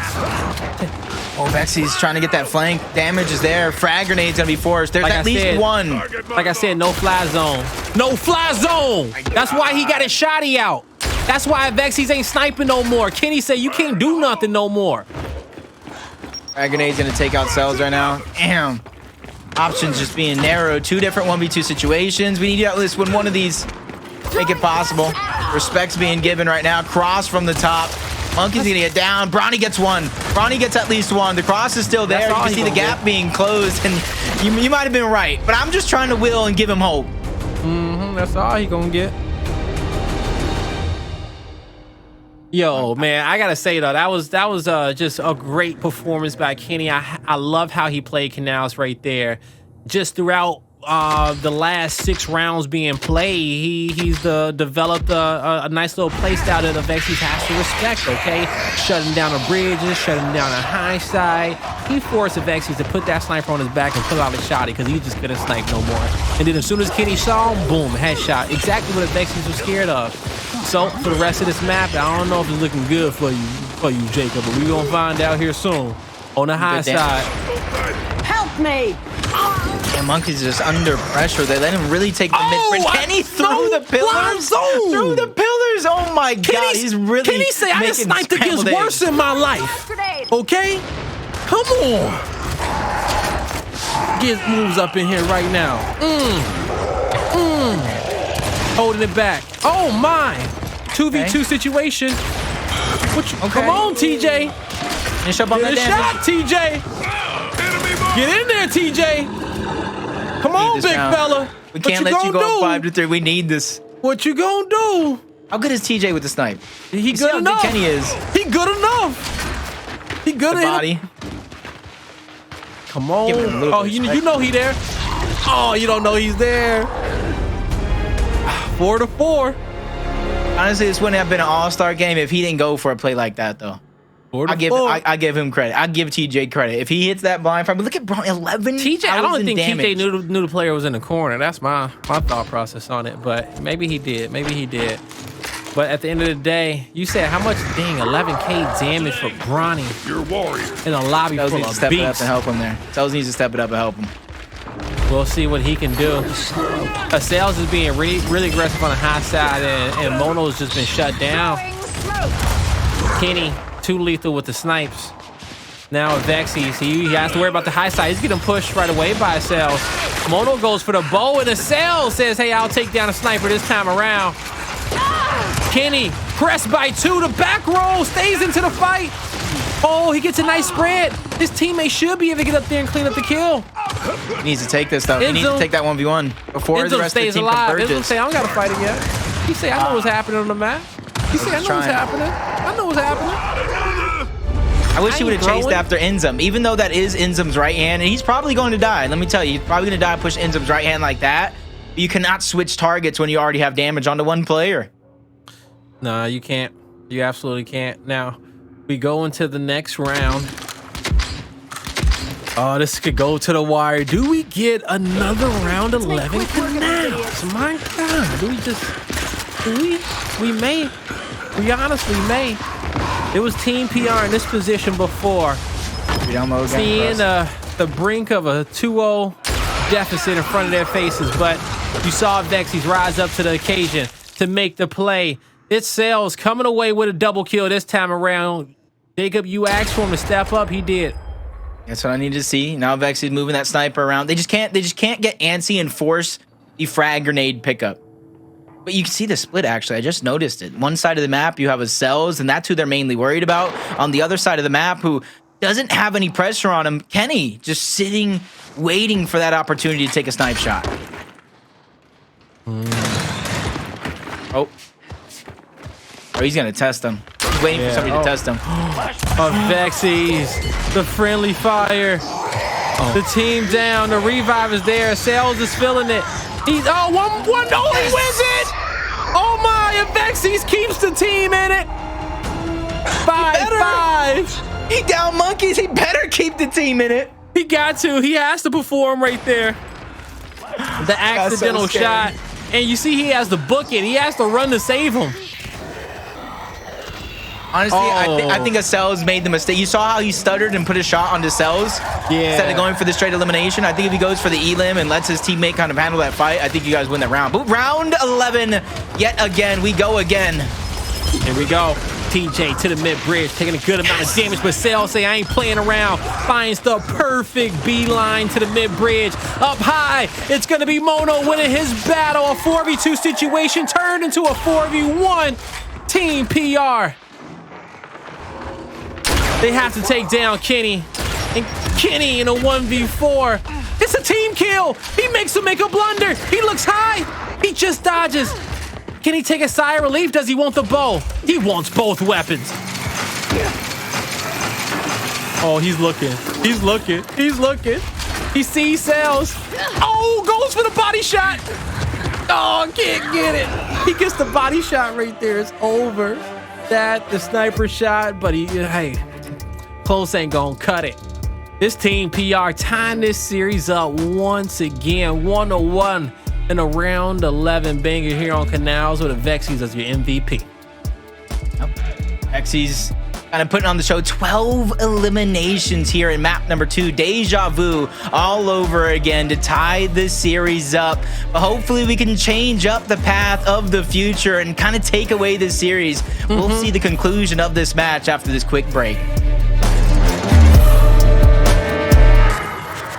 Oh, Vexy's trying to get that flank. Damage is there. Frag grenade's gonna be forced. There's at least one. Like I said, no fly zone. No fly zone. That's why he got his shotty out. That's why Avexis ain't sniping no more. Kenny said you can't do nothing no more. Frag grenade's gonna take out Cells right now. Damn. Options just being narrowed. 2 different 1v2 situations. We need to at least win one of these. Make it possible. Respect's being given right now. Cross from the top. Monkey's gonna get down. Bronny gets one. Bronny gets at least one. The cross is still there. You can see the gap being closed, and you might have been right, but I'm just trying to will and give him hope. That's all he gonna get. Yo, man, I gotta say though, that was just a great performance by Kenny. I love how he played Canals right there. Just throughout the last 6 rounds being played, he's developed a nice little play style that the Vexies has to respect. Okay, shutting down the bridges, shutting down the high side. He forced the Vexies to put that sniper on his back and pull out a shotty because he just couldn't snipe no more. And then as soon as Kenny saw him, boom, headshot. Exactly what the Vexies were scared of. So for the rest of this map, I don't know if it's looking good for you, Jacob, but we're gonna find out here soon. On the high side. Help me! And Monkey's just under pressure. They let him really take the mid-range. Kenny through the pillars. Through the pillars. Oh my God, he's really. Kenny say I just sniped against worse in my life. Okay, come on. Get moves up in here right now. Holding it back. Oh my. 2v2 situation. Come on, TJ. Finish up on that shot, TJ. Get in there, TJ. Come on, big fella. We can't let you go 5-3. We need this. What you gonna do? How good is TJ with the snipe? He good enough. Kenny is. He good enough. He good enough. Body. Come on. Oh, you know he there. Oh, you don't know he's there. 4-4. Honestly, this wouldn't have been an all-star game if he didn't go for a play like that, though. I give him credit. I give TJ credit. If he hits that blind front, but look at Braun, 11. TJ, I don't think TJ knew the player was in the corner. That's my thought process on it. But maybe he did. Maybe he did. But at the end of the day, you said how much? Dang, 11K damage for Bronny. Your warrior. In a lobby full of beasts. Step it up and help him there. Tells needs to step it up and help him. We'll see what he can do. Sales is being really aggressive on the high side, and Mono's just been shut down. Kenny, too lethal with the snipes. Now Vexies, he has to worry about the high side. He's getting pushed right away by Sales. Mono goes for the bow, and Sales says, hey, I'll take down a sniper this time around. Kenny, pressed by 2, the back roll, stays into the fight. Oh, he gets a nice spread. His teammate should be able to get up there and clean up the kill. He needs to take this, though. He needs to take that 1v1 before the rest of the team converges. Enzo say, I don't got to fight it yet. He say, I know what's happening on the map. He say, I know what's happening. I know what's happening. I wish he would have chased after Enzum, even though that is Enzum's right hand, and he's probably going to die. Let me tell you, he's probably going to die, push Enzum's right hand like that. You cannot switch targets when you already have damage onto one player. No, you can't. You absolutely can't. Now, we go into the next round. Oh, this could go to the wire. Do we get another round 11 Canals? My God, we may. We honestly may. It was Team PR in this position before. Seeing the brink of a 2-0 deficit in front of their faces, but you saw Vexies rise up to the occasion to make the play. It's Sales coming away with a double kill this time around. Jacob, you asked for him to step up. He did. That's what I need to see. Now Vexies moving that sniper around. They just can't get antsy and force the frag grenade pickup. But you can see the split, actually. I just noticed it. One side of the map, you have a Cells, and that's who they're mainly worried about. On the other side of the map, who doesn't have any pressure on him, Kenny, just sitting, waiting for that opportunity to take a snipe shot. Oh, he's going to test him. He's waiting for somebody to test him. Vexies, the friendly fire. The team down. The revive is there. Sales is feeling it. He's one. Oh, he wins it. Oh my! And Vexies keeps the team in it. 5-5. He down monkeys. He better keep the team in it. He got to. He has to perform right there. The accidental shot, and you see he has to book it. He has to run to save him. Honestly, I think Cells made the mistake. You saw how he stuttered and put a shot onto Cells instead of going for the straight elimination. I think if he goes for the elim and lets his teammate kind of handle that fight, I think you guys win that round. But round 11, yet again, we go again. Here we go. TJ to the mid-bridge, taking a good amount of damage, but Cells say, I ain't playing around. Finds the perfect beeline to the mid-bridge. Up high, it's going to be Mono winning his battle. A 4v2 situation turned into a 4v1. Team PR. They have to take down Kenny. And Kenny in a 1v4. It's a team kill. He makes him make a blunder. He looks high. He just dodges. Can he take a sigh of relief? Does he want the bow? He wants both weapons. Oh, he's looking. He's looking. He's looking. He sees Sales. Oh, goes for the body shot. Oh, can't get it. He gets the body shot right there. It's over. That, the sniper shot, but hey, close ain't gonna cut it. This team PR tying this series up once again, 1-1 in a round 11 banger here on Canals with the Vexies as your MVP. Vexies kind of putting on the show. 12 eliminations here in map number 2. Deja vu all over again to tie this series up. But hopefully we can change up the path of the future and kind of take away this series. We'll see the conclusion of this match after this quick break.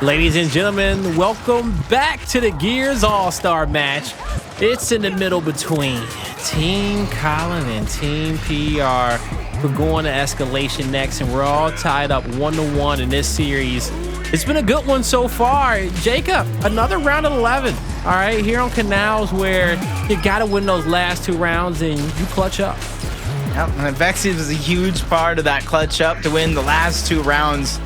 Ladies and gentlemen, welcome back to the Gears All-Star match. It's in the middle between Team Colin and Team PR. We're going to escalation next, and we're all tied up 1-1 in this series. It's been a good one so far. Jacob, another round of 11. All right, here on Canals, where you got to win those last 2 rounds and you clutch up. Yep, and Vexies was a huge part of that clutch up to win the last 2 rounds.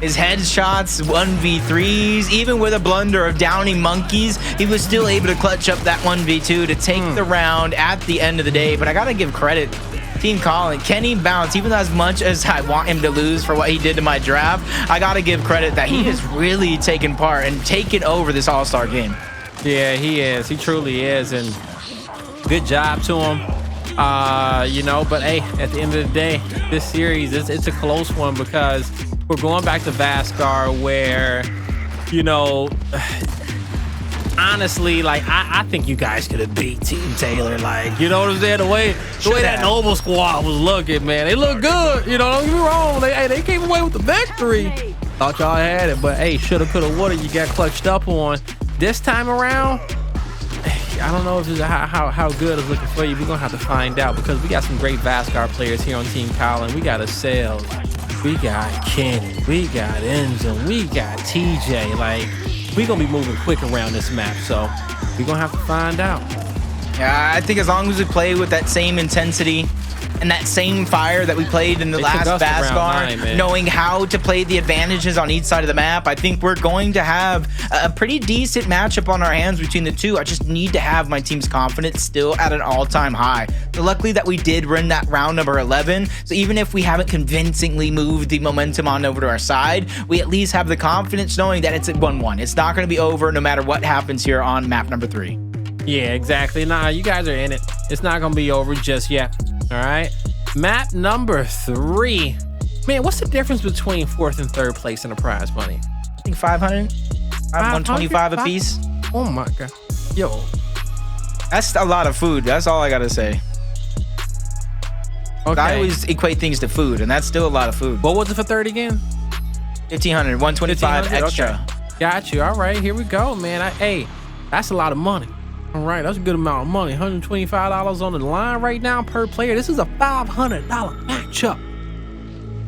His headshots, 1v3s, even with a blunder of downing monkeys, he was still able to clutch up that 1v2 to take the round at the end of the day. But I gotta give credit, Team Colin, can he bounce? Even as much as I want him to lose for what he did to my draft, I gotta give credit that he has really taken part and taken over this All-Star game. Yeah, he is. He truly is, and good job to him. You know, but hey, at the end of the day, this series, it's a close one because we're going back to Vascar where, you know, honestly, like, I think you guys could have beat Team Taylor. Like, you know what I'm saying? The way that Noble squad was looking, man, they look good. You know, don't get me wrong. They came away with the victory. Thought y'all had it, but hey, shoulda, coulda, woulda. You got clutched up on. This time around, I don't know if this is how good it's looking for you. We're gonna have to find out because we got some great Vascar players here on Team Colin. We got a Sales. We got Kenny, we got Enzo, we got TJ. Like, we gonna be moving quick around this map, so we gonna have to find out. Yeah, I think as long as we play with that same intensity and that same fire that we played in the last Vascar, knowing how to play the advantages on each side of the map, I think we're going to have a pretty decent matchup on our hands between the two. I just need to have my team's confidence still at an all-time high. So luckily that we did win that round number 11. So even if we haven't convincingly moved the momentum on over to our side, we at least have the confidence knowing that it's at 1-1. It's not going to be over no matter what happens here on map number 3. Yeah, exactly. Nah, you guys are in it. It's not going to be over just yet. All right. Map number 3. Man, what's the difference between 4th and 3rd place in the prize money? I think 500, 125 a piece. Oh my God. Yo. That's a lot of food. That's all I got to say. Okay. I always equate things to food, and that's still a lot of food. What was it for 3rd again? 1,500, 125 extra. Okay. Got you. All right, here we go, man. Hey, that's a lot of money. All right, that's a good amount of money. $125 on the line right now per player. This is a $500 matchup.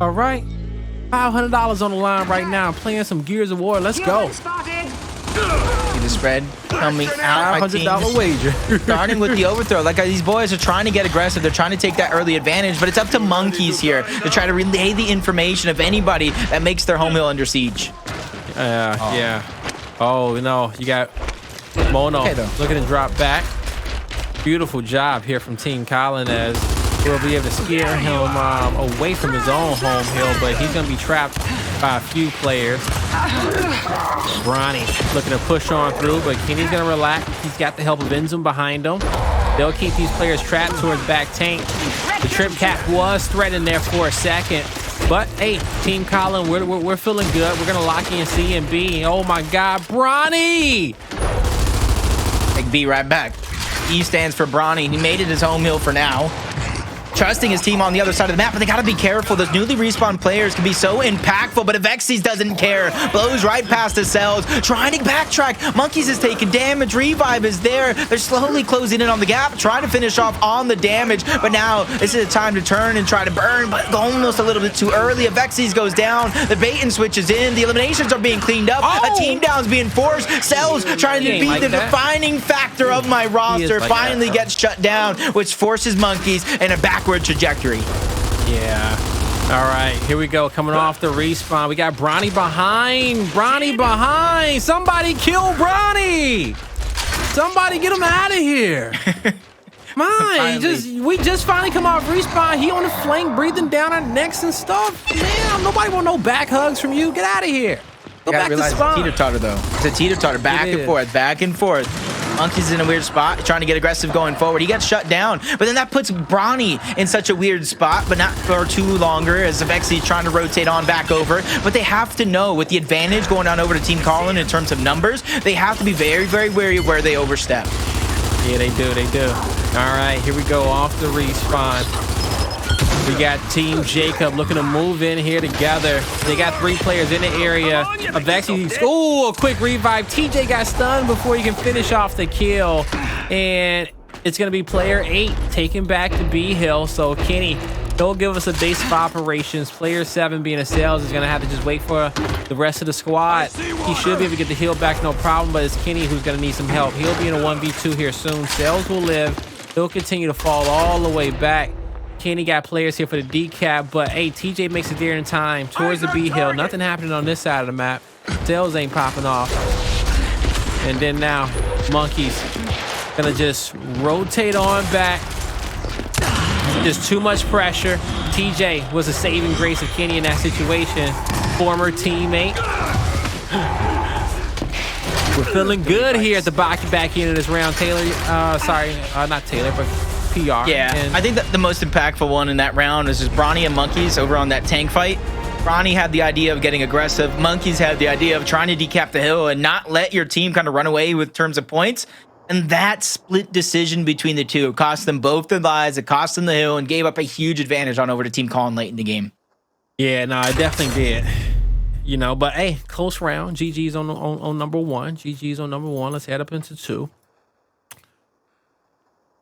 All right, $500 on the line right now. Playing some Gears of War. Let's go. See the spread coming out. $500 wager. Starting with the overthrow. Like, these boys are trying to get aggressive. They're trying to take that early advantage, but it's up to monkeys here to try to relay the information of anybody that makes their home hill under siege. Yeah. Oh, no, you got Mono looking to drop back. Beautiful job here from Team Colin as we'll be able to scare him away from his own home hill, but he's going to be trapped by a few players. Bronny looking to push on through, but Kenny's going to relax. He's got the help of Enzum behind him. They'll keep these players trapped towards back tank. The trip cap was threatened there for a second. But, hey, Team Colin, we're feeling good. We're going to lock in C and B. Oh, my God, Bronny! Take B right back. E stands for Bronny. He made it his home hill for now. trusting his team on the other side of the map, but they gotta be careful. Those newly respawned players can be so impactful, but Avexis doesn't care. Blows right past the cells, trying to backtrack. Monkeys is taking damage. Revive is there. They're slowly closing in on the gap, trying to finish off on the damage, but now this is a time to turn and try to burn, but almost a little bit too early. Avexis goes down. The bait and switch is in. The eliminations are being cleaned up. A team down is being forced. Cells trying to be the defining factor of my roster finally gets shut down, which forces Monkeys in a backward trajectory. Yeah. All right, here we go. Coming off the respawn, we got Bronny behind. Bronny behind. Somebody kill Bronny. Somebody get him out of here. Man, we just finally come off respawn. He on the flank, breathing down our necks and stuff. Man, nobody want no back hugs from you. Get out of here. Go back to spawn. It's a teeter-totter, though. It's a teeter-totter, back and forth, back and forth. Monkey's in a weird spot, trying to get aggressive going forward. He gets shut down, but then that puts Bronny in such a weird spot, but not for too longer, as Avexi trying to rotate on back over. But they have to know, with the advantage going on over to Team Colin in terms of numbers, they have to be very, very wary of where they overstep. Yeah, they do, they do. All right, here we go, off the respawn. We got Team Jacob looking to move in here together. They got 3 players in the area. Avexi, ooh, a quick revive. TJ got stunned before he can finish off the kill. And it's going to be player 8 taking back the B hill. So Kenny, he'll give us a base of operations. Player 7 being a sales is going to have to just wait for the rest of the squad. He should be able to get the hill back, no problem. But it's Kenny who's going to need some help. He'll be in a 1v2 here soon. Sales will live. He'll continue to fall all the way back. Kenny got players here for the decap, but hey, TJ makes it there in time towards the B hill. Nothing happening on this side of the map. Sales ain't popping off. And then now, Monkeys gonna just rotate on back. Just too much pressure. TJ was a saving grace of Kenny in that situation. Former teammate. We're feeling good here at the back end of this round. Taylor, sorry, not Taylor, but PR. Yeah, I think that the most impactful one in that round is just Bronny and Monkeys over on that tank fight. Bronny had the idea of getting aggressive. Monkeys had the idea of trying to decap the hill and not let your team kind of run away with terms of points. And that split decision between the two cost them both their lives. It cost them the hill and gave up a huge advantage on over to Team Colin late in the game. Yeah, no, it definitely did. You know, but hey, close round. GG's on number 1. GG's on number 1. Let's head up into 2.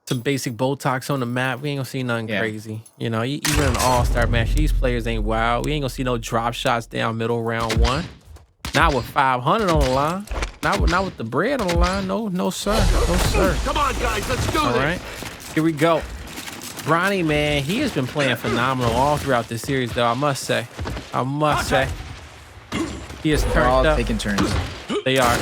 Some basic Botox on the map. We ain't gonna see nothing crazy. You know, even an all-star match, these players ain't wild. We ain't gonna see no drop shots down middle round 1. Not with 500 on the line. Not with the bread on the line. No sir. No sir. Come on, guys, let's do this. All right, here we go. Bronny, man, he has been playing phenomenal all throughout this series, though. I must say. He is turned all up. taking turns. They are.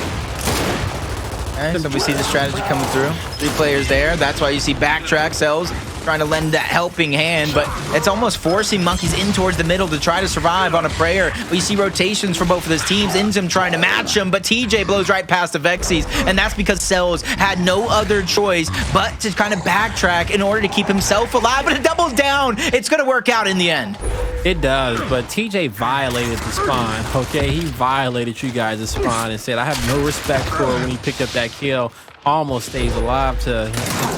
Okay, so we see the strategy coming through. 3 players there. That's why you see backtrack cells trying to lend that helping hand, but it's almost forcing Monkeys in towards the middle to try to survive on a prayer. We see rotations from both of his teams. Inzim trying to match him, but TJ blows right past the Vexies, and that's because Cells had no other choice but to kind of backtrack in order to keep himself alive, but it doubles down. It's going to work out in the end. It does, but TJ violated the spawn, okay? He violated you guys' spawn and said, I have no respect for it when he picked up that kill. Almost stays alive to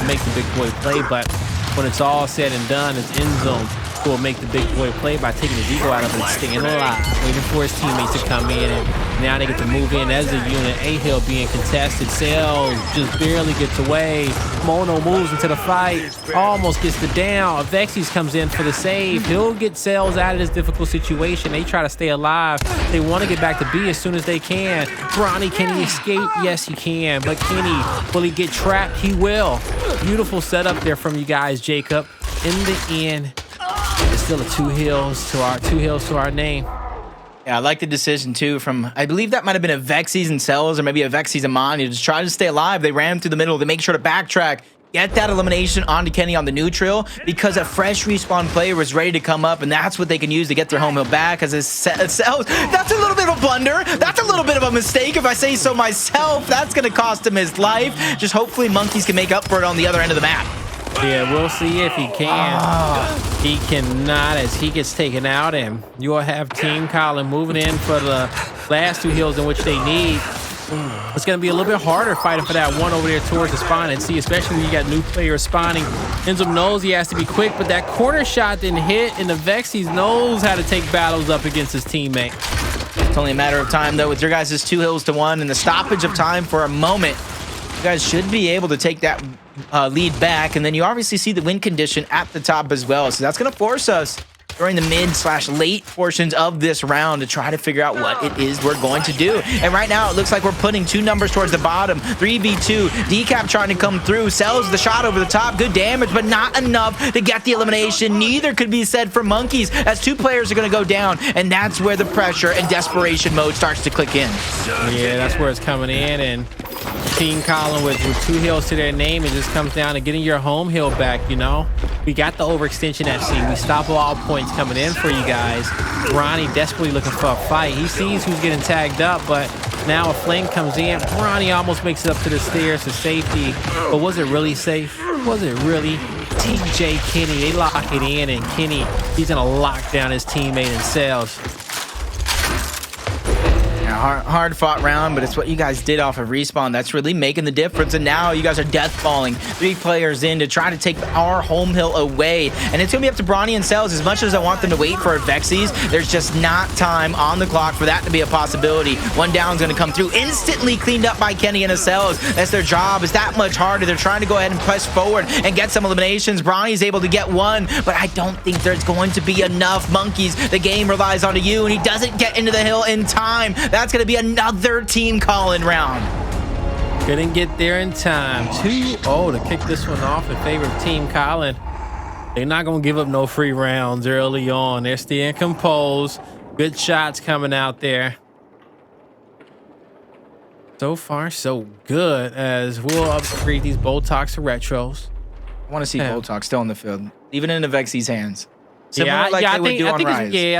make the big boy play, but when it's all said and done, it's end zone who will make the big boy play by taking his ego out of it and staying alive, waiting for his teammates to come in, and now they get to move in as a unit. A-Hill being contested. Sales just barely gets away. Mono moves into the fight, almost gets the down. Avexis comes in for the save. He'll get Sales out of this difficult situation. They try to stay alive. They want to get back to B as soon as they can. Bronny, can he escape? Yes, he can. But Kenny, will he get trapped? He will. Beautiful setup there from you guys, Jacob. In the end, it's still a 2 hills to our name. Yeah, I like the decision too from, I believe that might have been a Vexies and Cells or maybe a Vexies and Mon. You just try to stay alive. They ran through the middle. They make sure to backtrack, get that elimination onto Kenny on the neutral because a fresh respawn player was ready to come up, and that's what they can use to get their home hill back as his Cells. That's a little bit of a blunder. That's a little bit of a mistake if I say so myself. That's going to cost him his life. Just hopefully Monkeys can make up for it on the other end of the map. Yeah, we'll see if he can. He cannot as he gets taken out, and you'll have Team Colin moving in for the last 2 hills in which they need. It's going to be a little bit harder fighting for that one over there towards the spawn and see, especially when you got new players spawning. Enzo knows he has to be quick, but that corner shot didn't hit, and the Vexies knows how to take battles up against his teammate. It's only a matter of time, though, with your guys' 2 hills to 1 and the stoppage of time for a moment. You guys should be able to take that lead back, and then you obviously see the win condition at the top as well. So that's going to force us during the mid/late portions of this round to try to figure out what it is we're going to do. And right now, it looks like we're putting 2 numbers towards the bottom. 3v2. Decap trying to come through. Sells the shot over the top. Good damage, but not enough to get the elimination. Neither could be said for Monkeys, as 2 players are going to go down. And that's where the pressure and desperation mode starts to click in. Yeah, that's where it's coming in. And Team Colin with 2 hills to their name, it just comes down to getting your home hill back, you know? We got the overextension FC. We stop all points coming in for you guys. Ronnie desperately looking for a fight. He sees who's getting tagged up, but now a flame comes in. Ronnie almost makes it up to the stairs to safety. But was it really safe? Was it really? TJ Kenny, they lock it in, and Kenny, he's gonna lock down his teammate and Sales. Hard fought round, but it's what you guys did off of respawn that's really making the difference. And now you guys are death falling 3 players in to try to take our home hill away. And it's gonna be up to Bronny and Cells. As much as I want them to wait for Vexies, there's just not time on the clock for that to be a possibility. 1 down's gonna come through, instantly cleaned up by Kenny and Cells. That's their job. It's that much harder. They're trying to go ahead and press forward and get some eliminations. Bronny's able to get 1, but I don't think there's going to be enough. Monkeys, the game relies on you, and he doesn't get into the hill in time. That's going to be another Team Colin round. Couldn't get there in time. 2-0 to kick this one off in favor of Team Colin. They're not going to give up no free rounds early on. They're staying composed. Good shots coming out there. So far, so good, as we'll upgrade these Botox to retros. I want to see Botox still in the field, even in the Vexie's hands. I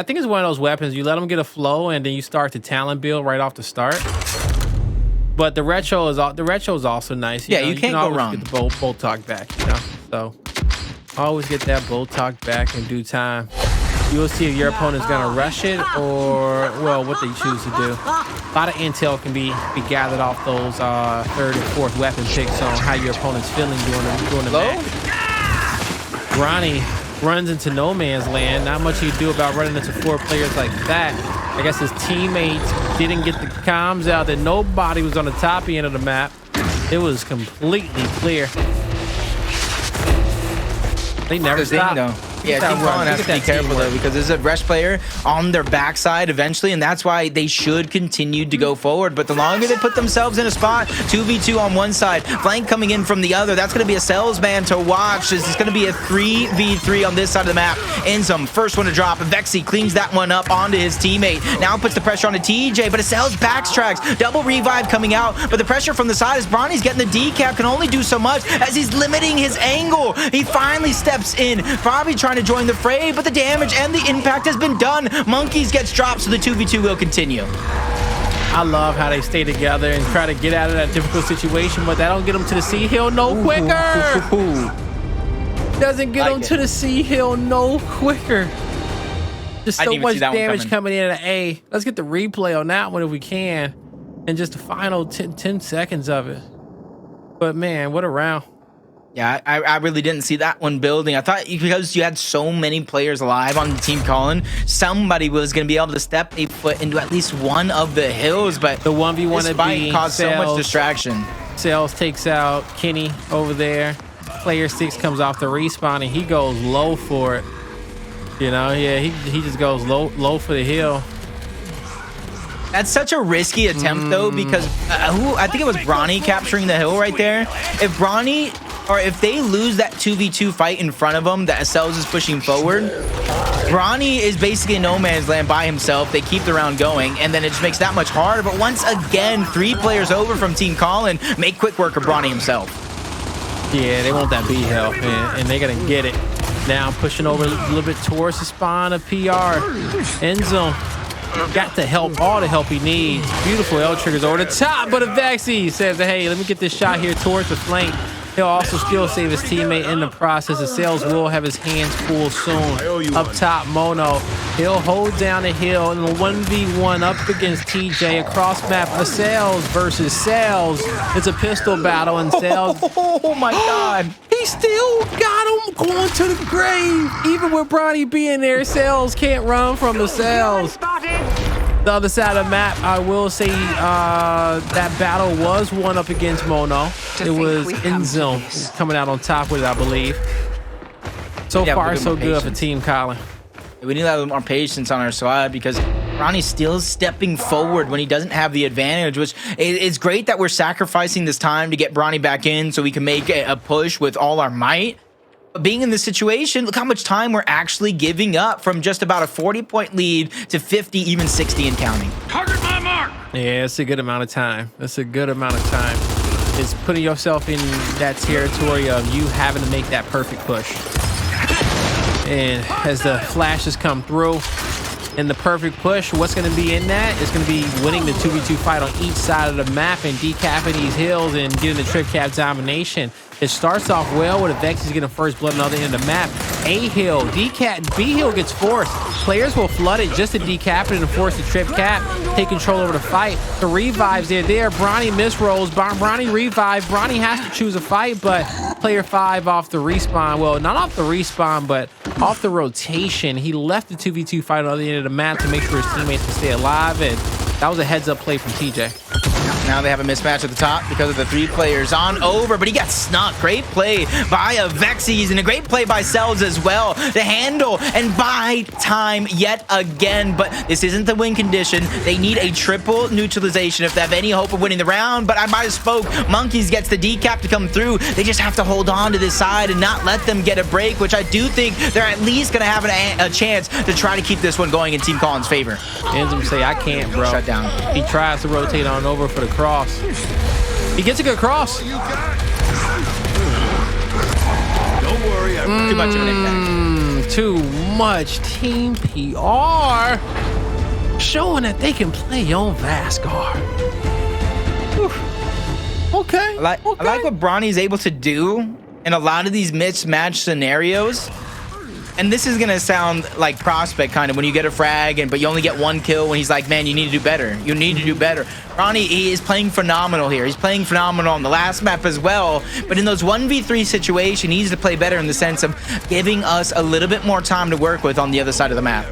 think it's one of those weapons. You let them get a flow, and then you start to talent build right off the start. But the retro is also nice. You can't go wrong. Get the Botox back, you know. So always get that Botox back in due time. You will see if your opponent's gonna rush it or, well, what they choose to do. A lot of intel can be gathered off those 3rd and 4th weapon picks on how your opponent's feeling during the match. Ronnie runs into no man's land. Not much he can do about running into 4 players like that. I guess his teammates didn't get the comms out that nobody was on the top end of the map. It was completely clear. They never stopped. Yeah, Team Colin has to be careful though, because there's a rush player on their backside eventually, and that's why they should continue to go forward. But the longer they put themselves in a spot, 2v2 on one side, flank coming in from the other, that's going to be a salesman to watch. This is going to be a 3v3 on this side of the map. Enzum, first one to drop. Vexy cleans that one up onto his teammate. Now puts the pressure on the TJ, but it sells backtracks. Double revive coming out, but the pressure from the side as Bronny's getting the decap can only do so much as he's limiting his angle. He finally steps in, probably trying to join the fray, but the damage and the impact has been done. Monkeys gets dropped, so the 2v2 will continue. I love how they stay together and try to get out of that difficult situation, but that don't get them to the C hill no quicker. Doesn't get them to the C hill no quicker. Just so much damage coming in at A. Let's get the replay on that one if we can, and just the final 10 seconds of it. But man, what a round. Yeah, I really didn't see that one building. I thought because you had so many players alive on Team Colin, somebody was going to be able to step a foot into at least one of the hills, but the 1v1 at B caused so much distraction. Sales takes out Kenny over there. Player 6 comes off the respawn, and he goes low for it. You know, yeah, he just goes low for the hill. That's such a risky attempt, though, because I think it was Bronny capturing the hill right there. If Bronny, or if they lose that 2v2 fight in front of them that Sells is pushing forward, Bronny is basically in no man's land by himself. They keep the round going, and then it just makes that much harder. But once again, 3 players over from Team Colin make quick work of Bronny himself. Yeah, they want that B help, and they're going to get it. Now pushing over a little bit towards the spawn of PR. End zone. Got the help, all the help he needs. Beautiful L triggers over the top, but a Vexy says, hey, let me get this shot here towards the flank. He'll also skill save his teammate in the process. The Sales will have his hands full soon. Up top, Mono. He'll hold down the hill in a 1v1 up against TJ across map. A Sales versus Sales. It's a pistol battle, and Sales. Oh my God. He still got him going to the grave. Even with Bronny being there, Sales can't run from the Sales. The other side of the map, I will say that battle was won up against Mono. It was Enzo coming out on top with it, I believe. So far, so good for Team Colin. We need a little more patience on our squad because Ronnie's still stepping forward when he doesn't have the advantage, which it's great that we're sacrificing this time to get Bronny back in so we can make a push with all our might. But being in this situation, look how much time we're actually giving up from just about a 40-point lead to 50, even 60 and counting. Target my mark. Yeah, it's a good amount of time. That's a good amount of time. It's putting yourself in that territory of you having to make that perfect push. And as the flashes come through in the perfect push, what's going to be in that? It's going to be winning the 2v2 fight on each side of the map and decapping these hills and getting the trip cap domination. It starts off well with a Vexies getting first blood on the other end of the map. A hill, decap, B hill gets forced. Players will flood it just to decap it and force the trip cap, take control over the fight. The revives there. Bronny misrolls. Bronny revive. Bronny has to choose a fight, but player 5 off the respawn. Well, not off the respawn, but off the rotation. He left the 2v2 fight on the other end of the map to make sure his teammates can stay alive, and that was a heads-up play from TJ. Now they have a mismatch at the top because of the 3 players on over, but he got snuck. Great play by a Vexies and a great play by Cells as well to handle and buy time yet again. But this isn't the win condition. They need a triple neutralization if they have any hope of winning the round. But I might have spoke. Monkeys gets the decap to come through. They just have to hold on to this side and not let them get a break, which I do think they're at least going to have a chance to try to keep this one going in Team Colin's favor. Enzum say, I can't, bro. Shut down. He tries to rotate on over for the cross. He gets a good cross. Don't worry, Too much of an impact. Too much Team PR showing that they can play on Vascar. Okay. I like what Bronny's able to do in a lot of these mismatch scenarios. And this is gonna sound like prospect kind of when you get a frag but you only get 1 kill when he's like, man, you need to do better. You need to do better. Bronny, he is playing phenomenal here. He's playing phenomenal on the last map as well. But in those 1v3 situations, he needs to play better in the sense of giving us a little bit more time to work with on the other side of the map.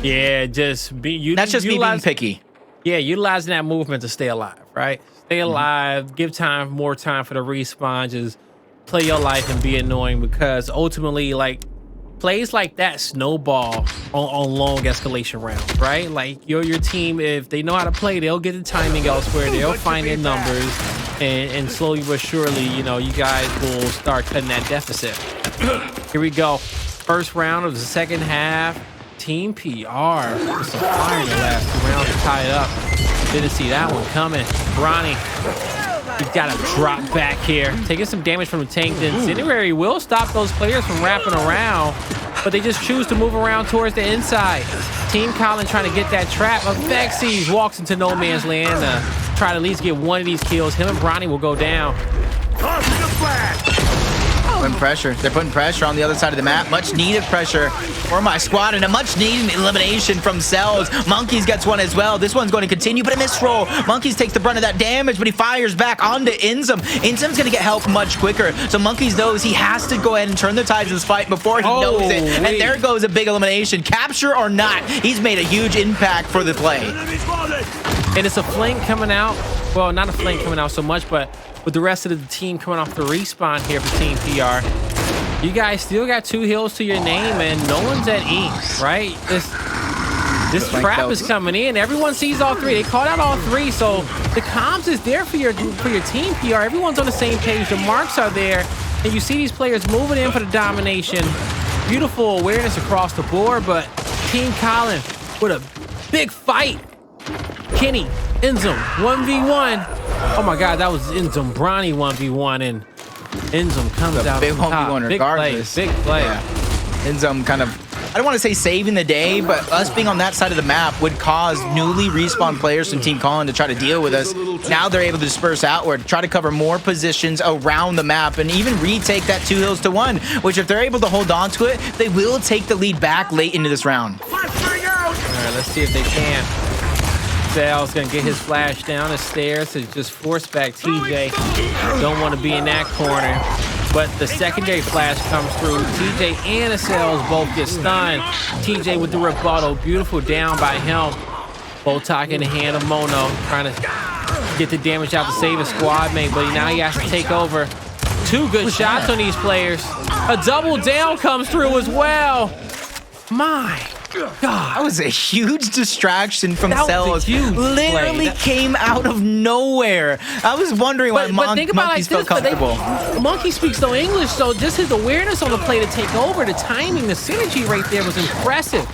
Yeah, just be you. That's just me being picky. Yeah, utilizing that movement to stay alive, right? Stay alive, give more time for the respawn, just play your life and be annoying, because ultimately, like, plays like that snowball on long escalation rounds, right? Like your team, if they know how to play, they'll get the timing elsewhere. They'll find their numbers, and slowly but surely, you know, you guys will start cutting that deficit. Here we go. First round of the second half. Team PR with some fire in the last 2 rounds to tie it up. Didn't see that one coming. Bronny, he's got to drop back here. Taking some damage from the tank. The Incendiary will stop those players from wrapping around, but they just choose to move around towards the inside. Team Colin trying to get that trap. Vexies walks into no man's land to try to at least get one of these kills. Him and Bronny will go down. tossing a flash. Putting pressure. They're putting pressure on the other side of the map. Much needed pressure for my squad, and a much needed elimination from Cells. Monkeys gets one as well. This one's going to continue, but a misroll. Monkeys takes the brunt of that damage, but he fires back onto Inzum. Inzum's going to get help much quicker. So Monkeys knows he has to go ahead and turn the tides of this fight before he knows it. And there goes a big elimination. Capture or not, he's made a huge impact for the play. And it's a flank coming out. Well, not a flank coming out so much, but with the rest of the team coming off the respawn here for Team PR. You guys still got 2 hills to your name, and no one's at E, right? This trap is coming in. Everyone sees all 3. They called out all 3, so the comms is there for your team PR. Everyone's on the same page. The marks are there, and you see these players moving in for the domination. Beautiful awareness across the board, but Team Colin with a big fight. Kenny, Inzum, 1v1. Oh my God, that was Inzum Bronny 1v1, and Inzum comes out big on top. 1v1 regardless. Big play. Yeah. Inzum kind of I don't want to say saving the day, but us being on that side of the map would cause newly respawned players from Team Colin to try to deal with us. Now they're able to disperse outward, try to cover more positions around the map, and even retake that 2 hills to 1, which if they're able to hold on to it, they will take the lead back late into this round. All right, let's see if they can. Sal's gonna get his flash down the stairs to just force back TJ. Don't want to be in that corner. But the secondary flash comes through. TJ and Sal's both get stunned. TJ with the rebuttal. Beautiful down by him. Botak in the hand of Mono. Trying to get the damage out to save his squad mate. But now he has to take over. 2 good shots on these players. A double down comes through as well. My God. That was a huge distraction from That was a Cells. huge Literally play. came out of nowhere. I was wondering why But think about Monkeys it like felt this, comfortable. Monkey speaks no English, so just his awareness on the play to take over, the timing, the synergy right there was impressive.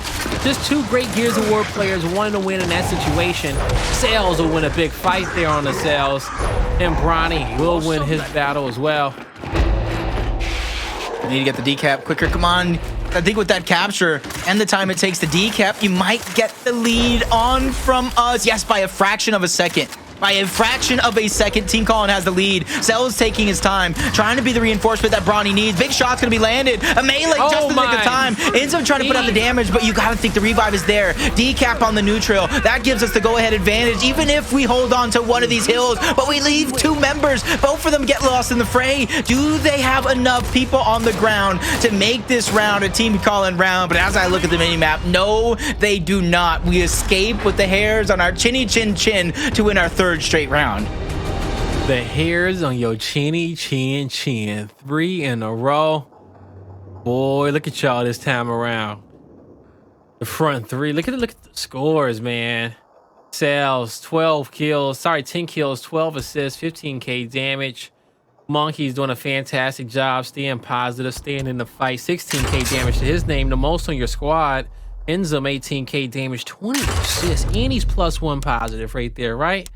Just 2 great Gears of War players wanting to win in that situation. Sales will win a big fight there on the Sales, and Bronny will win his battle as well. We need to get the decap quicker. Come on. I think with that capture and the time it takes to decap, you might get the lead on from us. Yes, by a fraction of a second. By a fraction of a second, Team Colin has the lead. Cell's taking his time, trying to be the reinforcement that Bronny needs. Big shot's gonna be landed. A melee just in the nick of time. Ends up trying to put out the damage, but you gotta think the revive is there. Decap on the neutral. That gives us the go-ahead advantage, even if we hold on to one of these hills. But we leave 2 members. Both of them get lost in the fray. Do they have enough people on the ground to make this round a Team Colin round? But as I look at the minimap, no, they do not. We escape with the hairs on our chinny chin chin to win our 3rd straight round. The hairs on your chinny chin chin. 3 in a row. Boy, look at y'all this time around. The front 3. Look at the scores, man. Sales, 12 kills. Sorry, 10 kills, 12 assists, 15k damage. Monkey's doing a fantastic job staying positive, staying in the fight. 16k damage to his name, the most on your squad. Enzum, 18k damage, 20 assists, and he's +1 positive right there, right?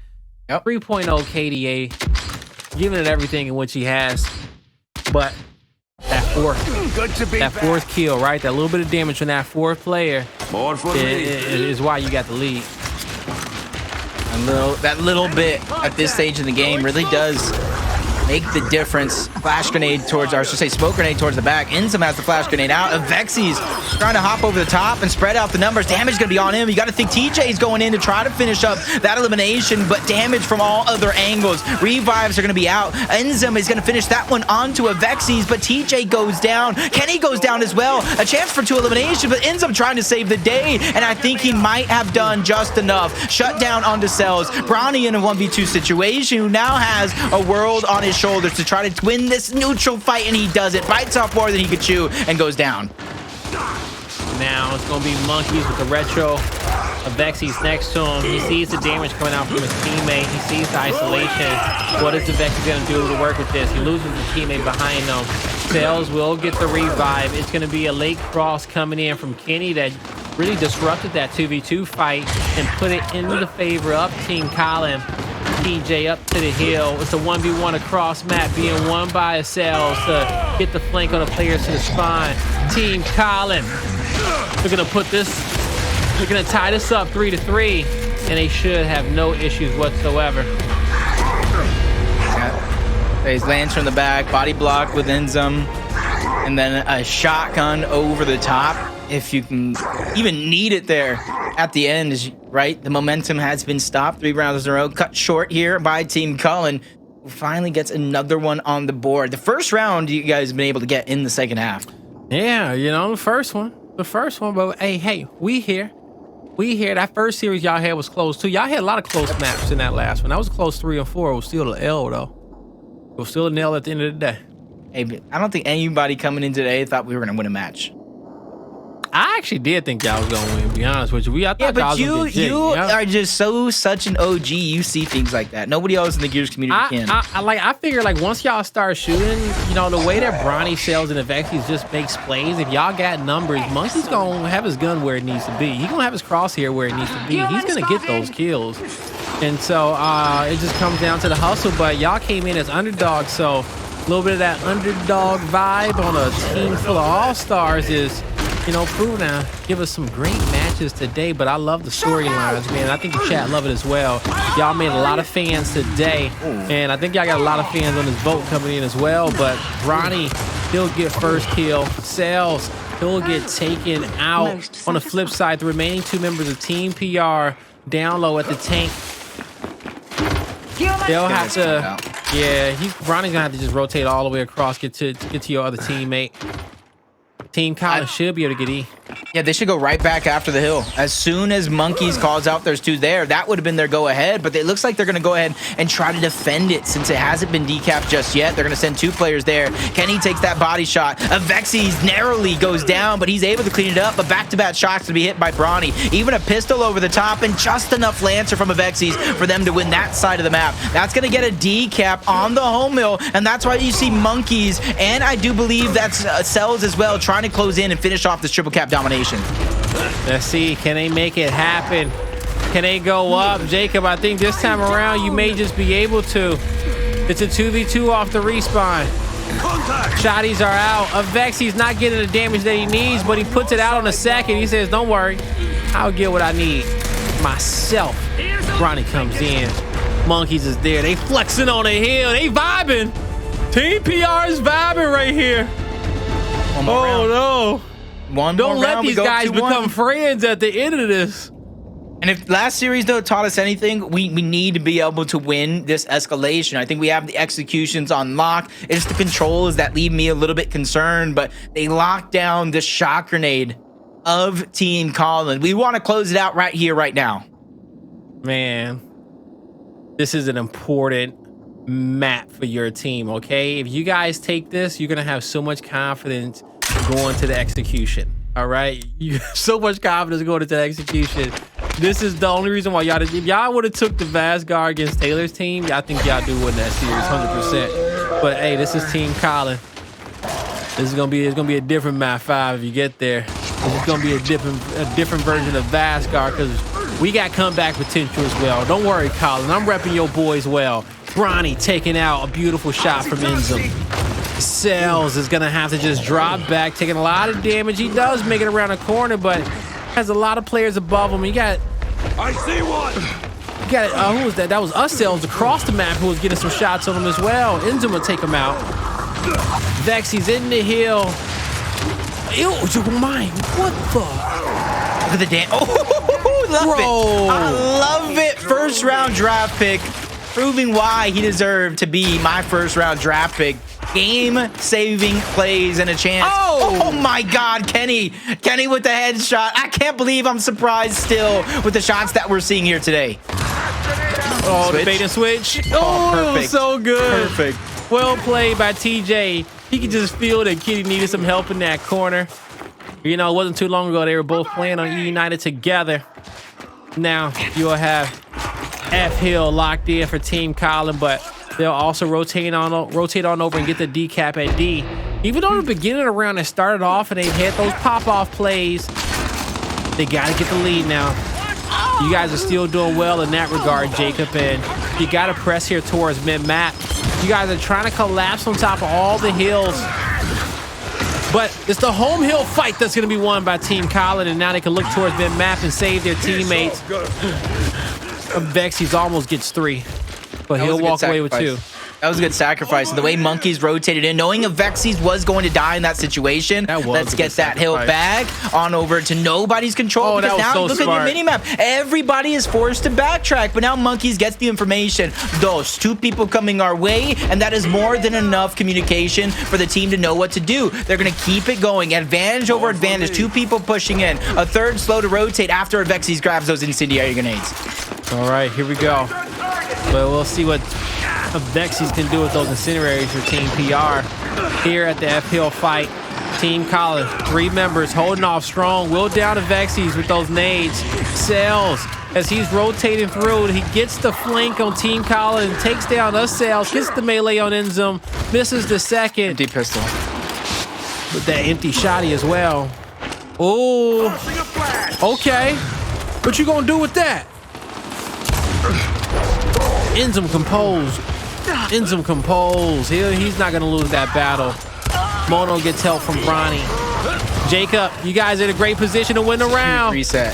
Yep. 3.0 KDA, giving it everything in which he has. But that fourth kill, right? That little bit of damage from that 4th player is why you got the lead. That little bit at this stage in the game really does make the difference. Flash grenade towards, or I should say smoke grenade towards the back. Enzum has the flash grenade out. Avexy's trying to hop over the top and spread out the numbers. Damage gonna be on him. You gotta think TJ's going in to try to finish up that elimination, but damage from all other angles. Revives are gonna be out. Enzum is gonna finish that one onto Avexy's, but TJ goes down. Kenny goes down as well. A chance for 2 eliminations, but Enzum trying to save the day, and I think he might have done just enough. Shut down onto Cells. Bronny in a 1v2 situation, who now has a world on his shoulders to try to win this neutral fight, and he does it. Bites off more than he could chew and goes down. Now it's gonna be Monkeys with the retro. Avexy's next to him. He sees the damage coming out from his teammate. He sees the isolation. What is Avexy gonna do to work with this? He loses the teammate behind him. Sales will get the revive. It's gonna be a late cross coming in from Kenny that really disrupted that 2v2 fight and put it into the favor of Team Colin. TJ up to the hill. It's a 1v1 across map, being won by a Sales to get the flank on the players to the spawn. Team Colin, they're gonna put this, they're gonna tie this up 3-3, and they should have no issues whatsoever. He's lands from the back, body block with Enzum, and then a shotgun over the top. If you can even need it there at the end, right? The momentum has been stopped. 3 rounds in a row, cut short here by Team Colin, who finally gets another one on the board. The first round you guys have been able to get in the second half. Yeah, you know, the first one, but hey, we here. That first series y'all had was close too. Y'all had a lot of close maps in that last one. That was close 3 and 4. It was still an L though. It was still a nail at the end of the day. Hey, but I don't think anybody coming in today thought we were going to win a match. I actually did think y'all was gonna win, to be honest with you. I thought Yeah, but y'all was you gonna get jig, yeah. are just such an OG. You see things like that. Nobody else in the Gears community can. I figure like once y'all start shooting, you know, the way that Bronny Sales and Avexy's just makes plays. If y'all got numbers, Monkey's gonna have his gun where it needs to be. He's gonna have his crosshair where it needs to be. He's gonna get those kills. And so it just comes down to the hustle. But y'all came in as underdogs, so a little bit of that underdog vibe on a team full of all-stars is you know, proving to give us some great matches today. But I love the storylines, man. I think the chat love it as well. Y'all made a lot of fans today, and I think y'all got a lot of fans on this vote coming in as well. But Ronnie, he'll get first kill. Sales, he'll get taken out. On the flip side, the remaining 2 members of Team PR down low at the tank. They'll have to, yeah, Ronnie's gonna have to just rotate all the way across, get to your other teammate. Team Colin should be able to get E. Yeah, they should go right back after the hill. As soon as Monkeys calls out there's 2 there, that would have been their go-ahead, but it looks like they're going to go ahead and try to defend it since it hasn't been decapped just yet. They're going to send 2 players there. Kenny takes that body shot. Avexis narrowly goes down, but he's able to clean it up, but back-to-back shots to be hit by Brawny. Even a pistol over the top and just enough Lancer from Avexis for them to win that side of the map. That's going to get a decap on the home hill, and that's why you see Monkeys, and I do believe that's Cells as well, trying to close in and finish off this triple cap domination. Let's see, can they make it happen? Can they go up? Jacob, I think this time around you may just be able to. It's a 2v2 off the respawn. Shotties are out. Avexis not getting the damage that he needs, but he puts it out on the second. He says, don't worry, I'll get what I need myself. Ronnie comes in. Monkeys is there. They flexing on the hill. They vibing. Team PR is vibing right here. Oh no. Don't let these guys become friends at the end of this. And if last series, though, taught us anything, we need to be able to win this escalation. I think we have the executions on lock. It's the controls that leave me a little bit concerned, but they lock down the shot grenade of Team Colin. We want to close it out right here, right now. Man, this is an important map for your team, okay? If you guys take this, you're going to have so much confidence going to the execution. All right, you have so much confidence going into the execution. This is the only reason why y'all, if y'all would have took the Vasgar against Taylor's team, y'all think y'all do win that series 100%. But hey, this is Team Colin. This is gonna be a different map 5 if you get there. This is gonna be a different version of Vasgar because we got comeback potential as well. Don't worry, Colin. I'm repping your boys well. Brawny taking out a beautiful shot from Enzum. Cells is gonna have to just drop back, taking a lot of damage. He does make it around the corner, but has a lot of players above him. You got, I see one. You got who was that? That was us Cells across the map who was getting some shots on him as well. Enzum will take him out. Vexy's in the hill. Ew, mine. What the? Look at the damn. Oh, love it. I love it. First round draft pick, proving why he deserved to be my first round draft pick. Game-saving plays and a chance. Oh my God, Kenny with the headshot. I can't believe I'm surprised still with the shots that we're seeing here today. Oh, the bait and switch. Oh, perfect. So good. Perfect. Well played by TJ. He could just feel that Kitty needed some help in that corner. You know, it wasn't too long ago they were both playing on E United together. Now you'll have F Hill locked in for Team Colin, but they'll also rotate on over and get the decap at D. Even though the beginning of the round they started off and they had those pop-off plays, they got to get the lead now. You guys are still doing well in that regard, Jacob, and you got to press here towards mid-map. You guys are trying to collapse on top of all the hills, but it's the home hill fight that's going to be won by Team Colin, and now they can look towards mid-map and save their teammates. Vexy's almost gets 3. But he'll walk away with 2. That was a good sacrifice. And the way Monkeys rotated in, knowing Avexis was going to die in that situation, let's get that hill back on over to nobody's control. Because now look at the minimap. Everybody is forced to backtrack. But now Monkeys gets the information. Those 2 people coming our way, and that is more than enough communication for the team to know what to do. They're going to keep it going. Advantage over advantage. 2 people pushing in. A third slow to rotate after Avexis grabs those incendiary grenades. All right, here we go. But we'll see what Avexis can do with those incendiaries for Team PR. Here at the F-Hill fight, Team Colin, 3 members holding off strong. Will down Avexis with those nades. Cells, as he's rotating through, he gets the flank on Team Colin and takes down us Cells, gets the melee on Enzum, misses the second. Empty pistol. With that empty shotty as well. Oh, okay. What you gonna do with that? Enzum composed. Enzum composed. He's not going to lose that battle. Mono gets help from Brawny. Jacob, you guys are in a great position to win the round. Reset.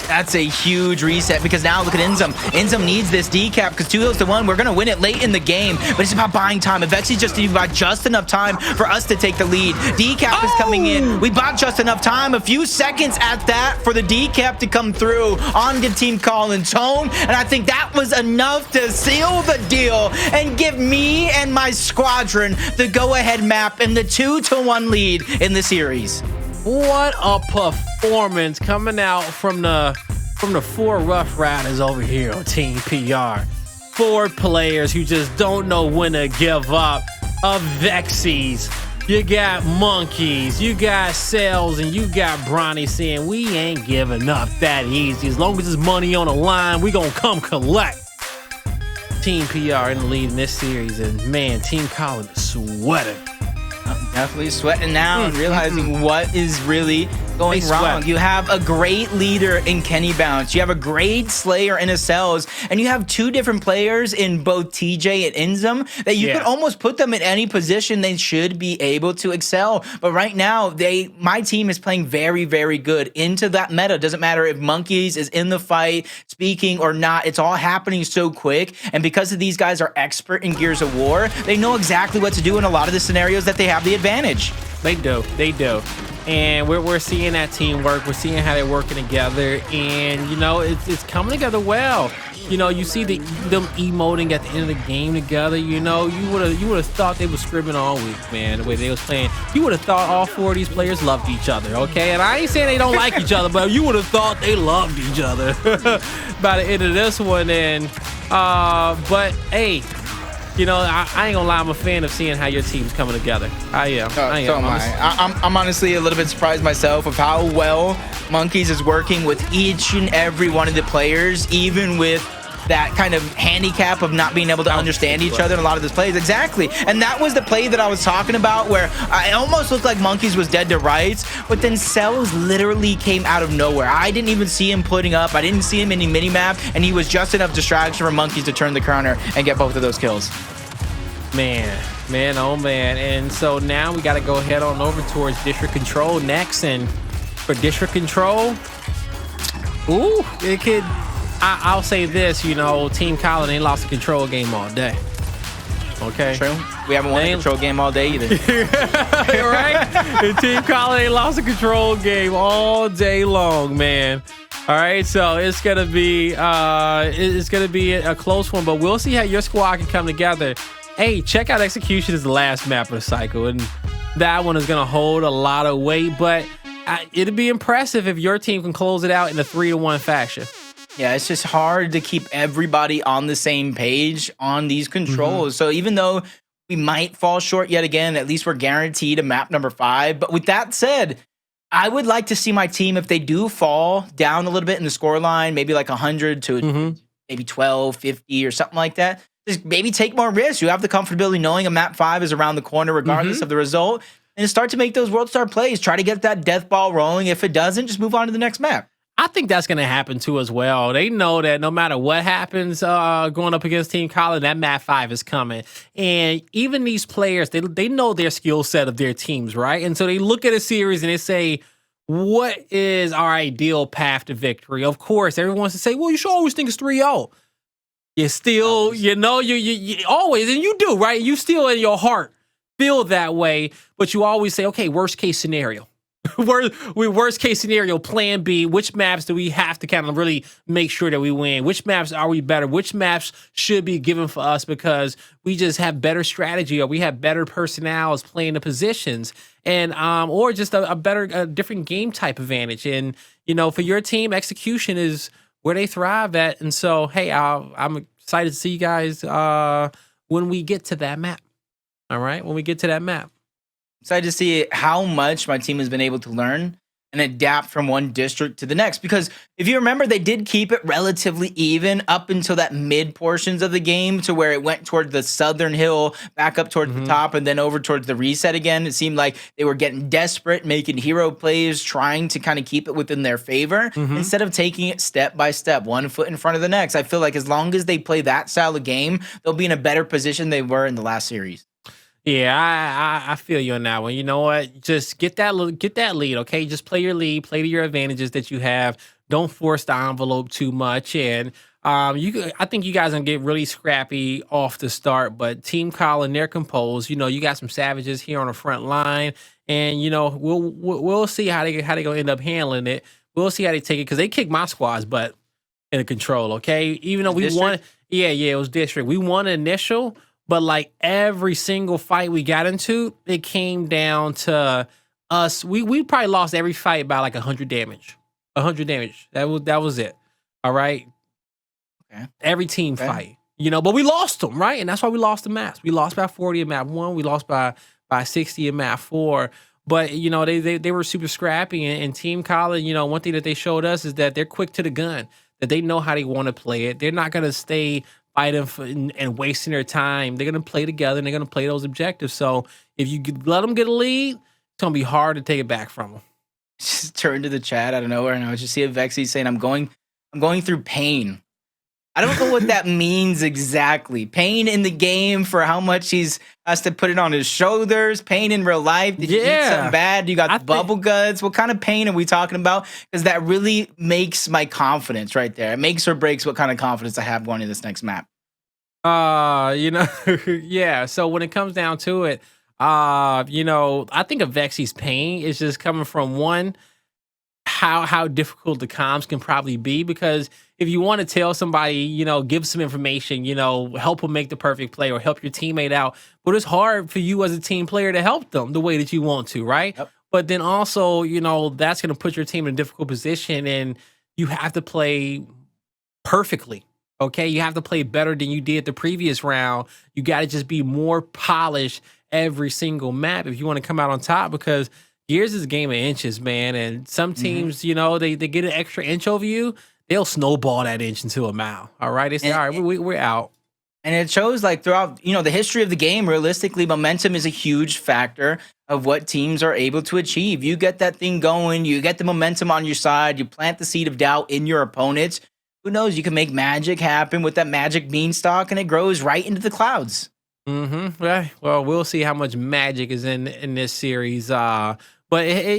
That's a huge reset because now look at Inzum. Inzum needs this decap because 2-1. We're going to win it late in the game, but it's about buying time. Vexy just needs to buy just enough time for us to take the lead. Decap is coming in. We bought just enough time, a few seconds at that for the decap to come through on the Team Colin's home, and I think that was enough to seal the deal and give me and my squadron the go-ahead map and the 2-1 lead in the series. What a performance coming out from the 4 Rough Riders over here on Team PR. 4 players who just don't know when to give up. Of Vexies, you got Monkeys, you got Cells, and you got Bronny saying we ain't giving up that easy. As long as there's money on the line, we gonna come collect. Team PR in the lead in this series, and man, Team Colin is sweating. I'm definitely sweating now and realizing what is really going wrong. You have a great leader in Kenny Bounce. You have a great Slayer in Cells, and you have 2 different players in both TJ and Inzum that you could almost put them in any position they should be able to excel. But right now, my team is playing very, very good into that meta. Doesn't matter if Monkeys is in the fight, speaking or not. It's all happening so quick. And because of these guys are expert in Gears of War, they know exactly what to do in a lot of the scenarios that they have the advantage. They do. And we're seeing that teamwork. We're seeing how they're working together, and you know it's coming together well. You know, you see them emoting at the end of the game together. You know, you would have thought they were scrimming all week, man. The way they was playing, you would have thought all 4 of these players loved each other. Okay, and I ain't saying they don't like each other, but you would have thought they loved each other by the end of this one. And but hey. You know, I ain't gonna lie, I'm a fan of seeing how your team's coming together. I am. So am I. I'm honestly a little bit surprised myself of how well Monkeys is working with each and every one of the players, even with that kind of handicap of not being able to understand each other in a lot of these plays. Exactly. And that was the play that I was talking about where it almost looked like Monkeys was dead to rights, but then Cells literally came out of nowhere. I didn't even see him putting up. I didn't see him in any mini-map, and he was just enough distraction for Monkeys to turn the corner and get both of those kills. Man, oh man. And so now we got to go head on over towards District Control next. And for District Control, ooh, it could... I'll say this, you know, Team Colin ain't lost a control game all day. Okay? True. We haven't won a control game all day either. Right? And Team Colin ain't lost a control game all day long, man. All right, so it's gonna be a close one, but we'll see how your squad can come together. Hey, check out Execution is the last map of the cycle, and that one is gonna hold a lot of weight, but it'd be impressive if your team can close it out in a 3-1 fashion. Yeah, it's just hard to keep everybody on the same page on these controls. So even though we might fall short yet again, at least we're guaranteed a map number 5. But with that said, I would like to see my team, if they do fall down a little bit in the scoreline, maybe like 100 to maybe 12, 50 or something like that, just maybe take more risks. You have the comfortability knowing a map 5 is around the corner regardless of the result, and start to make those World Star plays. Try to get that death ball rolling. If it doesn't, just move on to the next map. I think that's going to happen too as well. They know that no matter what happens going up against Team Colin, that map 5 is coming. And even these players, they know their skill set of their teams, right? And so they look at a series and they say, what is our ideal path to victory? Of course, everyone wants to say, well, you should always think it's 3-0. You still, you know, you always, and you do, right? You still in your heart feel that way, but you always say, okay, worst case scenario. Worst case scenario, plan B. Which maps do we have to kind of really make sure that we win? Which maps are we better? Which maps should be given for us because we just have better strategy or we have better personnels playing the positions and or just a different game type advantage. And you know, for your team, execution is where they thrive at. And so, hey, I'm excited to see you guys when we get to that map. All right, when we get to that map. Excited to see how much my team has been able to learn and adapt from one district to the next. Because if you remember, they did keep it relatively even up until that mid portions of the game to where it went toward the southern hill, back up towards the top, and then over towards the reset again. It seemed like they were getting desperate, making hero plays, trying to kind of keep it within their favor instead of taking it step by step, one foot in front of the next. I feel like as long as they play that style of game, they'll be in a better position they were in the last series. Yeah, I feel you on that one. You know what? Just get that lead, okay? Just play your lead, play to your advantages that you have. Don't force the envelope too much, and I think you guys gonna get really scrappy off the start. But Team Colin, they're composed. You know, you got some savages here on the front line, and you know we'll see how they gonna end up handling it. We'll see how they take it because they kicked my squad's butt in the control. Okay, even though we won, yeah, it was district. We won initial. But like every single fight we got into, it came down to us. We probably lost every fight by like 100 damage. 100 damage. That was it. All right. Okay. Every team fight, you know, but we lost them, right? And that's why we lost the maps. We lost by 40 in map 1. We lost by 60 in map 4. But you know, they were super scrappy. And Team Colin, you know, one thing that they showed us is that they're quick to the gun. That they know how they want to play it. They're not gonna stay fighting and wasting their time. They're going to play together and they're going to play those objectives. So if you let them get a lead, it's going to be hard to take it back from them. Just turn to the chat out of nowhere and I was just see a Vexy saying, I'm going through pain. I don't know what that means exactly. Pain in the game for how much has to put it on his shoulders. Pain in real life. Did you eat something bad? You got bubble guts. What kind of pain are we talking about? Because that really makes my confidence right there. It makes or breaks what kind of confidence I have going to this next map. You know, yeah. So when it comes down to it, you know, I think of Vexy's pain is just coming from one, how difficult the comms can probably be, because if you want to tell somebody, you know, give some information, you know, help them make the perfect play or help your teammate out, but it's hard for you as a team player to help them the way that you want to, right? Yep. But then also, you know, that's going to put your team in a difficult position and you have to play perfectly. Okay, you have to play better than you did the previous round. You got to just be more polished every single map if you want to come out on top, because Gears is a game of inches, man. And some teams, you know, they get an extra inch over you, they'll snowball that inch into a mile. All right, they say, all right, we're out. And it shows like throughout, you know, the history of the game, realistically, momentum is a huge factor of what teams are able to achieve. You get that thing going, you get the momentum on your side, you plant the seed of doubt in your opponents. Who knows? You can make magic happen with that magic beanstalk, and it grows right into the clouds. Right. Well, we'll see how much magic is in this series. But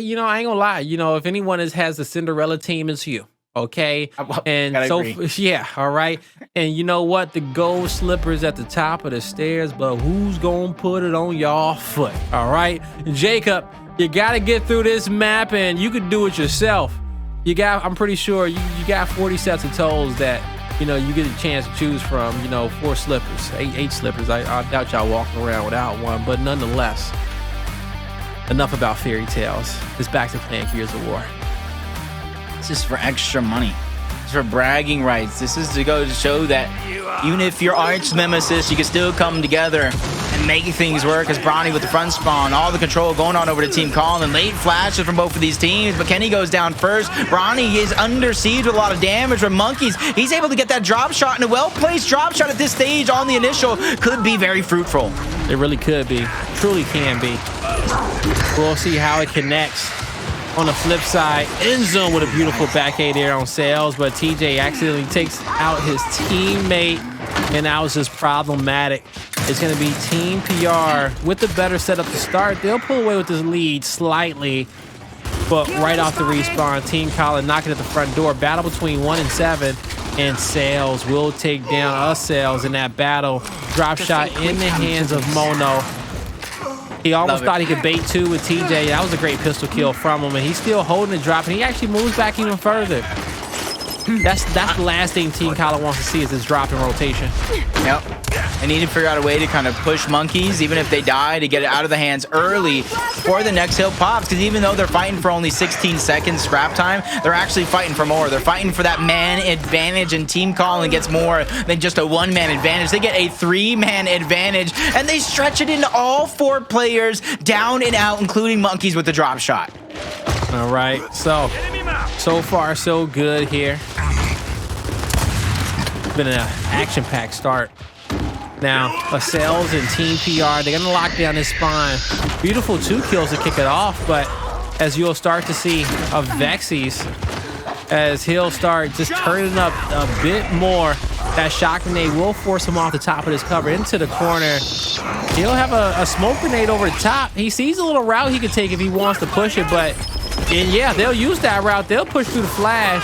you know, I ain't gonna lie. You know, if anyone has the Cinderella team, it's you. Okay. And so agree. Yeah. All right. And you know what? The gold slippers at the top of the stairs, but who's gonna put it on y'all foot? All right, Jacob, you gotta get through this map, and you could do it yourself. I'm pretty sure you got 40 sets of toes that, you know, you get a chance to choose from, you know, 4 slippers, 8 slippers. I doubt y'all walking around without one, but nonetheless, enough about fairy tales. It's back to playing Gears of War. This is for extra money. It's for bragging rights. This is to go to show that even if you're arch nemesis, you can still come together and make things work. As Bronny with the front spawn, all the control going on over to Team Colin. Late flashes from both of these teams, but Kenny goes down first. Bronny is under siege with a lot of damage from Monkeys. He's able to get that drop shot, and a well-placed drop shot at this stage on the initial could be very fruitful. It really could be. Truly can be. We'll see how it connects. On the flip side, end zone with a beautiful back A there on Sales, but TJ accidentally takes out his teammate, and that was just problematic. It's going to be Team PR with the better setup to start. They'll pull away with this lead slightly, but right off the respawn, Team Colin knocking at the front door. Battle between 1 and 7, and Sales will take down us Sales in that battle. Drop shot in the hands of Mono. He almost thought he could bait 2 with TJ. That was a great pistol kill from him, and he's still holding the drop, and he actually moves back even further. That's the last thing Team Colin wants to see is this drop in rotation. Yep. They need to figure out a way to kind of push Monkeys, even if they die, to get it out of the hands early before the next hill pops. Because even though they're fighting for only 16 seconds scrap time, they're actually fighting for more. They're fighting for that man advantage, and Team Colin gets more than just a 1-man advantage. They get a 3-man advantage, and they stretch it into all 4 players down and out, including Monkeys with the drop shot. All right, so far so good here. Been an action-packed start. Now, Sales and Team PR, they're gonna lock down this spawn. Beautiful 2 kills to kick it off, but as you'll start to see of Vexy's, as he'll start just turning up a bit more That shot grenade will force him off the top of this cover into the corner. He'll have a smoke grenade over the top. He sees a little route he could take if he wants to push it, but and yeah, they'll use that route. They'll push through the flash,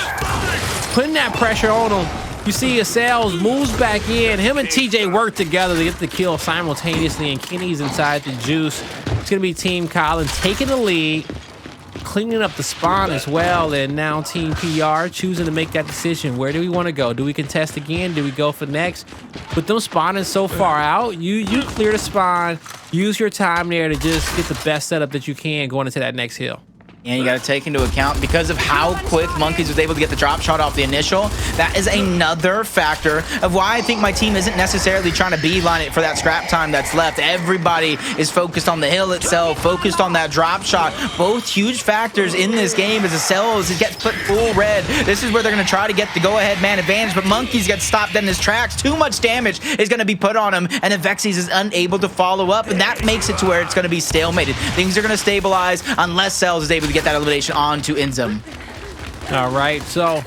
putting that pressure on him. You see Sales moves back in. Him and TJ work together to get the kill simultaneously, and Kenny's inside the juice. It's going to be Team Colin taking the lead, cleaning up the spawn as well, and now Team PR choosing to make that decision. Where do we want to go? Do we contest again? Do we go for next? With them spawning so far out, you clear the spawn, use your time there to just get the best setup that you can going into that next hill. And you got to take into account, because of how quick Monkeys was able to get the drop shot off the initial, that is another factor of why I think my team isn't necessarily trying to beeline it for that scrap time that's left. Everybody is focused on the hill itself, focused on that drop shot. Both huge factors in this game as the Cells gets put full red. This is where they're going to try to get the go-ahead man advantage, but Monkeys gets stopped in his tracks. Too much damage is going to be put on him, and the Vexies is unable to follow up, and that makes it to where it's going to be stalemated. Things are going to stabilize unless Cells is able to get that elimination onto Inzum. All right, so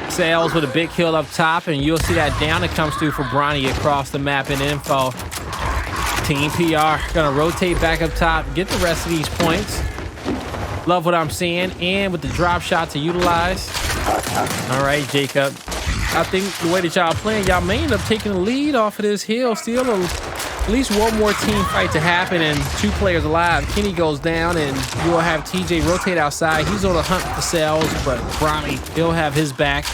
Sales with a big kill up top, and you'll see that down that comes through for Bronny across the map and info. Team PR gonna rotate back up top, get the rest of these points. Love what I'm seeing, and with the drop shot to utilize. All right, Jacob. I think the way that y'all playing, y'all may end up taking the lead off of this hill. Still at least one more team fight to happen and 2 players alive. Kenny goes down, and you'll have TJ rotate outside. He's on the hunt for Cells, but Bronny, he'll have his back.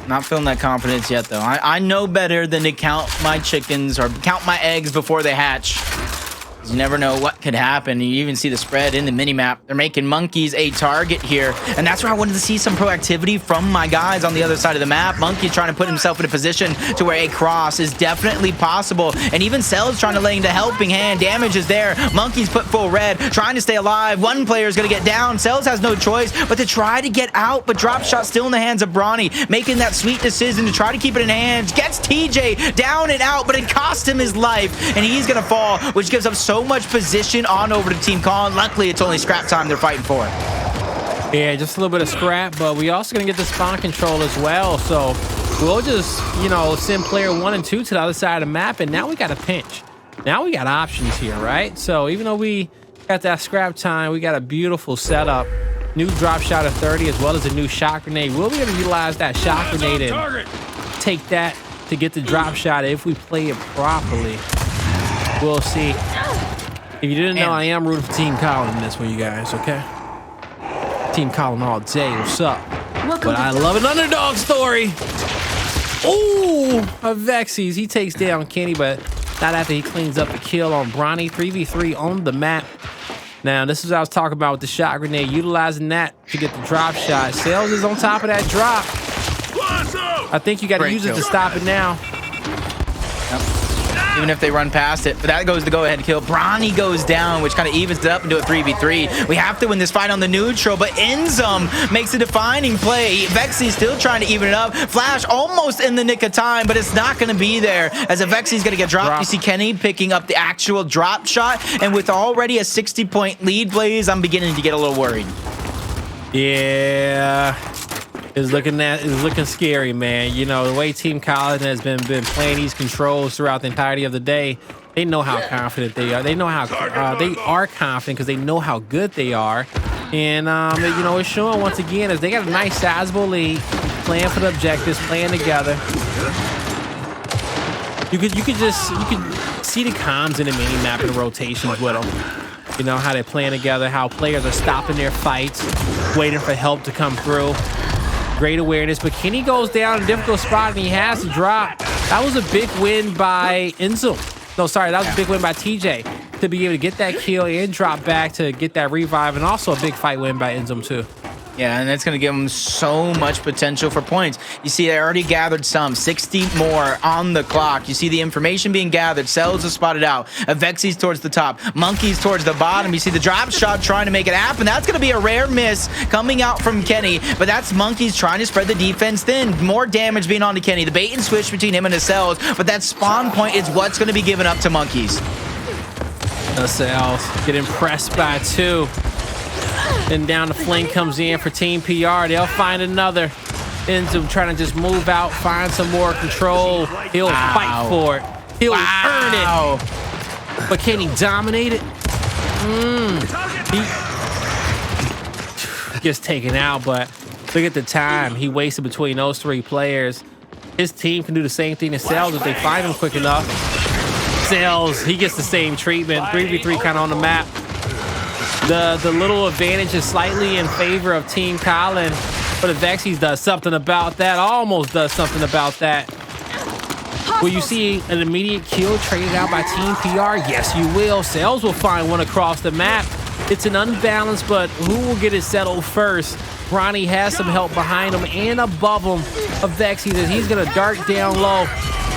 Not feeling that confidence yet, though. I know better than to count my chickens or count my eggs before they hatch. You never know what could happen. You even see the spread in the minimap. They're making Monkeys a target here, and that's where I wanted to see some proactivity from my guys on the other side of the map. Monkey trying to put himself in a position to where a cross is definitely possible, and even Cells trying to lay into helping hand. Damage is there. Monkey's put full red, trying to stay alive. One player is going to get down. Cells has no choice but to try to get out, but drop shot still in the hands of Bronny, making that sweet decision to try to keep it in hands. Gets TJ down and out, but it cost him his life, and he's going to fall, which gives up so much position on over to Team Colin. Luckily, it's only scrap time they're fighting for. Yeah, just a little bit of scrap, but we also gonna get the spawn control as well. So we'll just, you know, send player 1 and 2 to the other side of the map, and now we got a pinch. Now we got options here, right? So even though we got that scrap time, we got a beautiful setup. New drop shot of 30 as well as a new shot grenade. We'll be able to utilize that shot grenade and take that to get the drop shot if we play it properly. We'll see. If you didn't know, I am rooting for Team Colin in this one, you guys, okay? Team Colin all day, what's up? But I love an underdog story. Ooh, a Vexies. He takes down Kenny, but not after he cleans up the kill on Bronny. 3v3 on the map. Now, this is what I was talking about with the shot grenade, utilizing that to get the drop shot. Sales is on top of that drop. I think you got to use it to stop it now. Even if they run past it, but that goes to go-ahead kill. Bronny goes down, which kind of evens it up into a 3v3. We have to win this fight on the neutral, but Inzum makes a defining play. Vexy's still trying to even it up. Flash almost in the nick of time, but it's not going to be there as a Vexy's going to get dropped. You see Kenny picking up the actual drop shot, and with already a 60-point lead, Blaze, I'm beginning to get a little worried. Yeah. It's looking scary, man. You know, the way Team Colin has been playing these controls throughout the entirety of the day, they know how confident they are. They know how they are confident because they know how good they are. And you know, it's showing once again as they got a nice sizable lead, playing for the objectives, playing together. You could see the comms in the mini map and the rotations with them. You know how they're playing together, how players are stopping their fights, waiting for help to come through. Great awareness, but Kenny goes down in a difficult spot and he has to drop. That was a big win by Inzum. No, sorry, that was a big win by TJ to be able to get that kill and drop back to get that revive, and also a big fight win by Inzum too. Yeah, and that's going to give them so much potential for points. You see, they already gathered some, 60 more on the clock. You see the information being gathered. Cells are spotted out. Avexy's towards the top. Monkey's towards the bottom. You see the drop shot trying to make it happen. That's going to be a rare miss coming out from Kenny, but that's Monkey's trying to spread the defense thin. More damage being on to Kenny. The bait and switch between him and the Cells, but that spawn point is what's going to be given up to Monkeys. The Cells get impressed by 2. Then down the flank comes in for Team PR. They'll find another. Ends up trying to just move out, find some more control. He'll fight for it. He'll earn it. But can he dominate it? He gets taken out, but look at the time he wasted between those 3 players. His team can do the same thing to Cells if they find him quick enough. Cells, he gets the same treatment. 3v3 kind of on the map. The little advantage is slightly in favor of Team Colin, but Avexi's does something about that. Almost does something about that. Will you see an immediate kill traded out by Team PR? Yes, you will. Cells will find one across the map. It's an unbalance, but who will get it settled first? Bronny has some help behind him and above him. Avexi that he's gonna dart down low.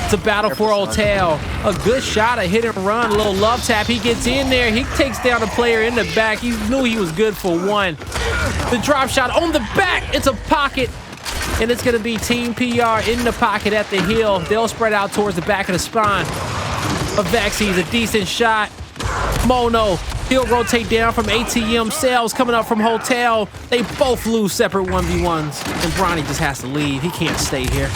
It's a battle for Hotel. A good shot, a hit and run, a little love tap. He gets in there. He takes down a player in the back. He knew he was good for one. The drop shot on the back. It's a pocket. And it's going to be Team PR in the pocket at the hill. They'll spread out towards the back of the spawn. Avexi's a decent shot. Mono, he'll rotate down from ATM. Cells coming up from Hotel. They both lose separate 1v1s. And Bronny just has to leave. He can't stay here.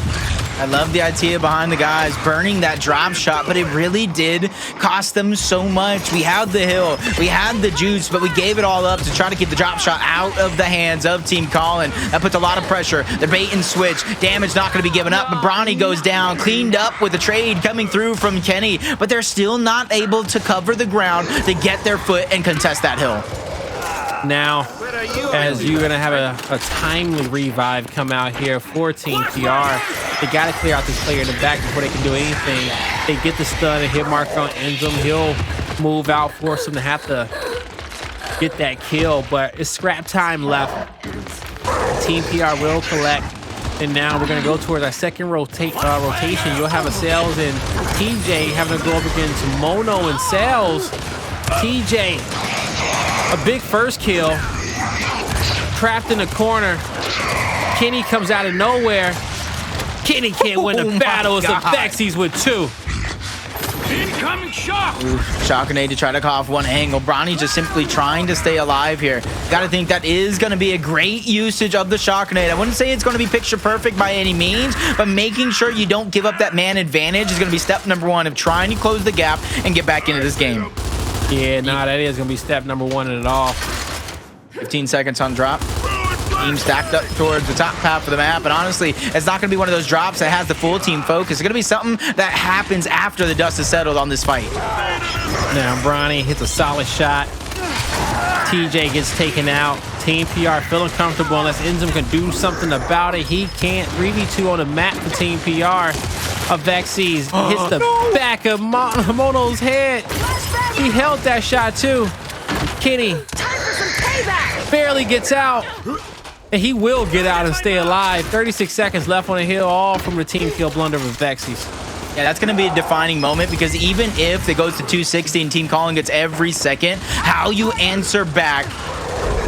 I love the idea behind the guys burning that drop shot, but it really did cost them so much. We had the hill, we had the juice, but we gave it all up to try to keep the drop shot out of the hands of Team Colin. That puts a lot of pressure. The bait and switch. Damage not going to be given up, but Bronny goes down, cleaned up with a trade coming through from Kenny, but they're still not able to cover the ground to get their foot and contest that hill. Now, as you're going to have a timely revive come out here for Team PR, they got to clear out this player in the back before they can do anything. They get the stun and hit marker on Enzum. He'll move out, force him to have to get that kill, but it's scrap time left. Team PR will collect, and now we're going to go towards our second rotation. You'll have a Cells and TJ having to go up against Mono and Cells. TJ, a big first kill, trapped in the corner. Kenny comes out of nowhere. Kenny can't win the battle. It's Avexi's with 2. Incoming shock! Shock grenade to try to cut off one angle. Bronny just simply trying to stay alive here. Gotta think that is gonna be a great usage of the shock grenade. I wouldn't say it's gonna be picture perfect by any means, but making sure you don't give up that man advantage is gonna be step number 1 of trying to close the gap and get back into this game. Yeah, nah, that is gonna be step number 1 at all. 15 seconds on drop. Team stacked up towards the top half of the map, and honestly, it's not going to be one of those drops that has the full team focus. It's going to be something that happens after the dust is settled on this fight. Now, Bronny hits a solid shot. TJ gets taken out. Team PR feeling comfortable unless Enzum can do something about it. He can't. 3v2 on the map for Team PR. Avexis hits the back of Mono's head. He held that shot too. Kenny barely gets out. And he will get out and stay alive. 36 seconds left on the hill, all from the team kill blunder of Avexi's. Yeah, that's going to be a defining moment, because even if it goes to 260 and Team Colin gets every second, how you answer back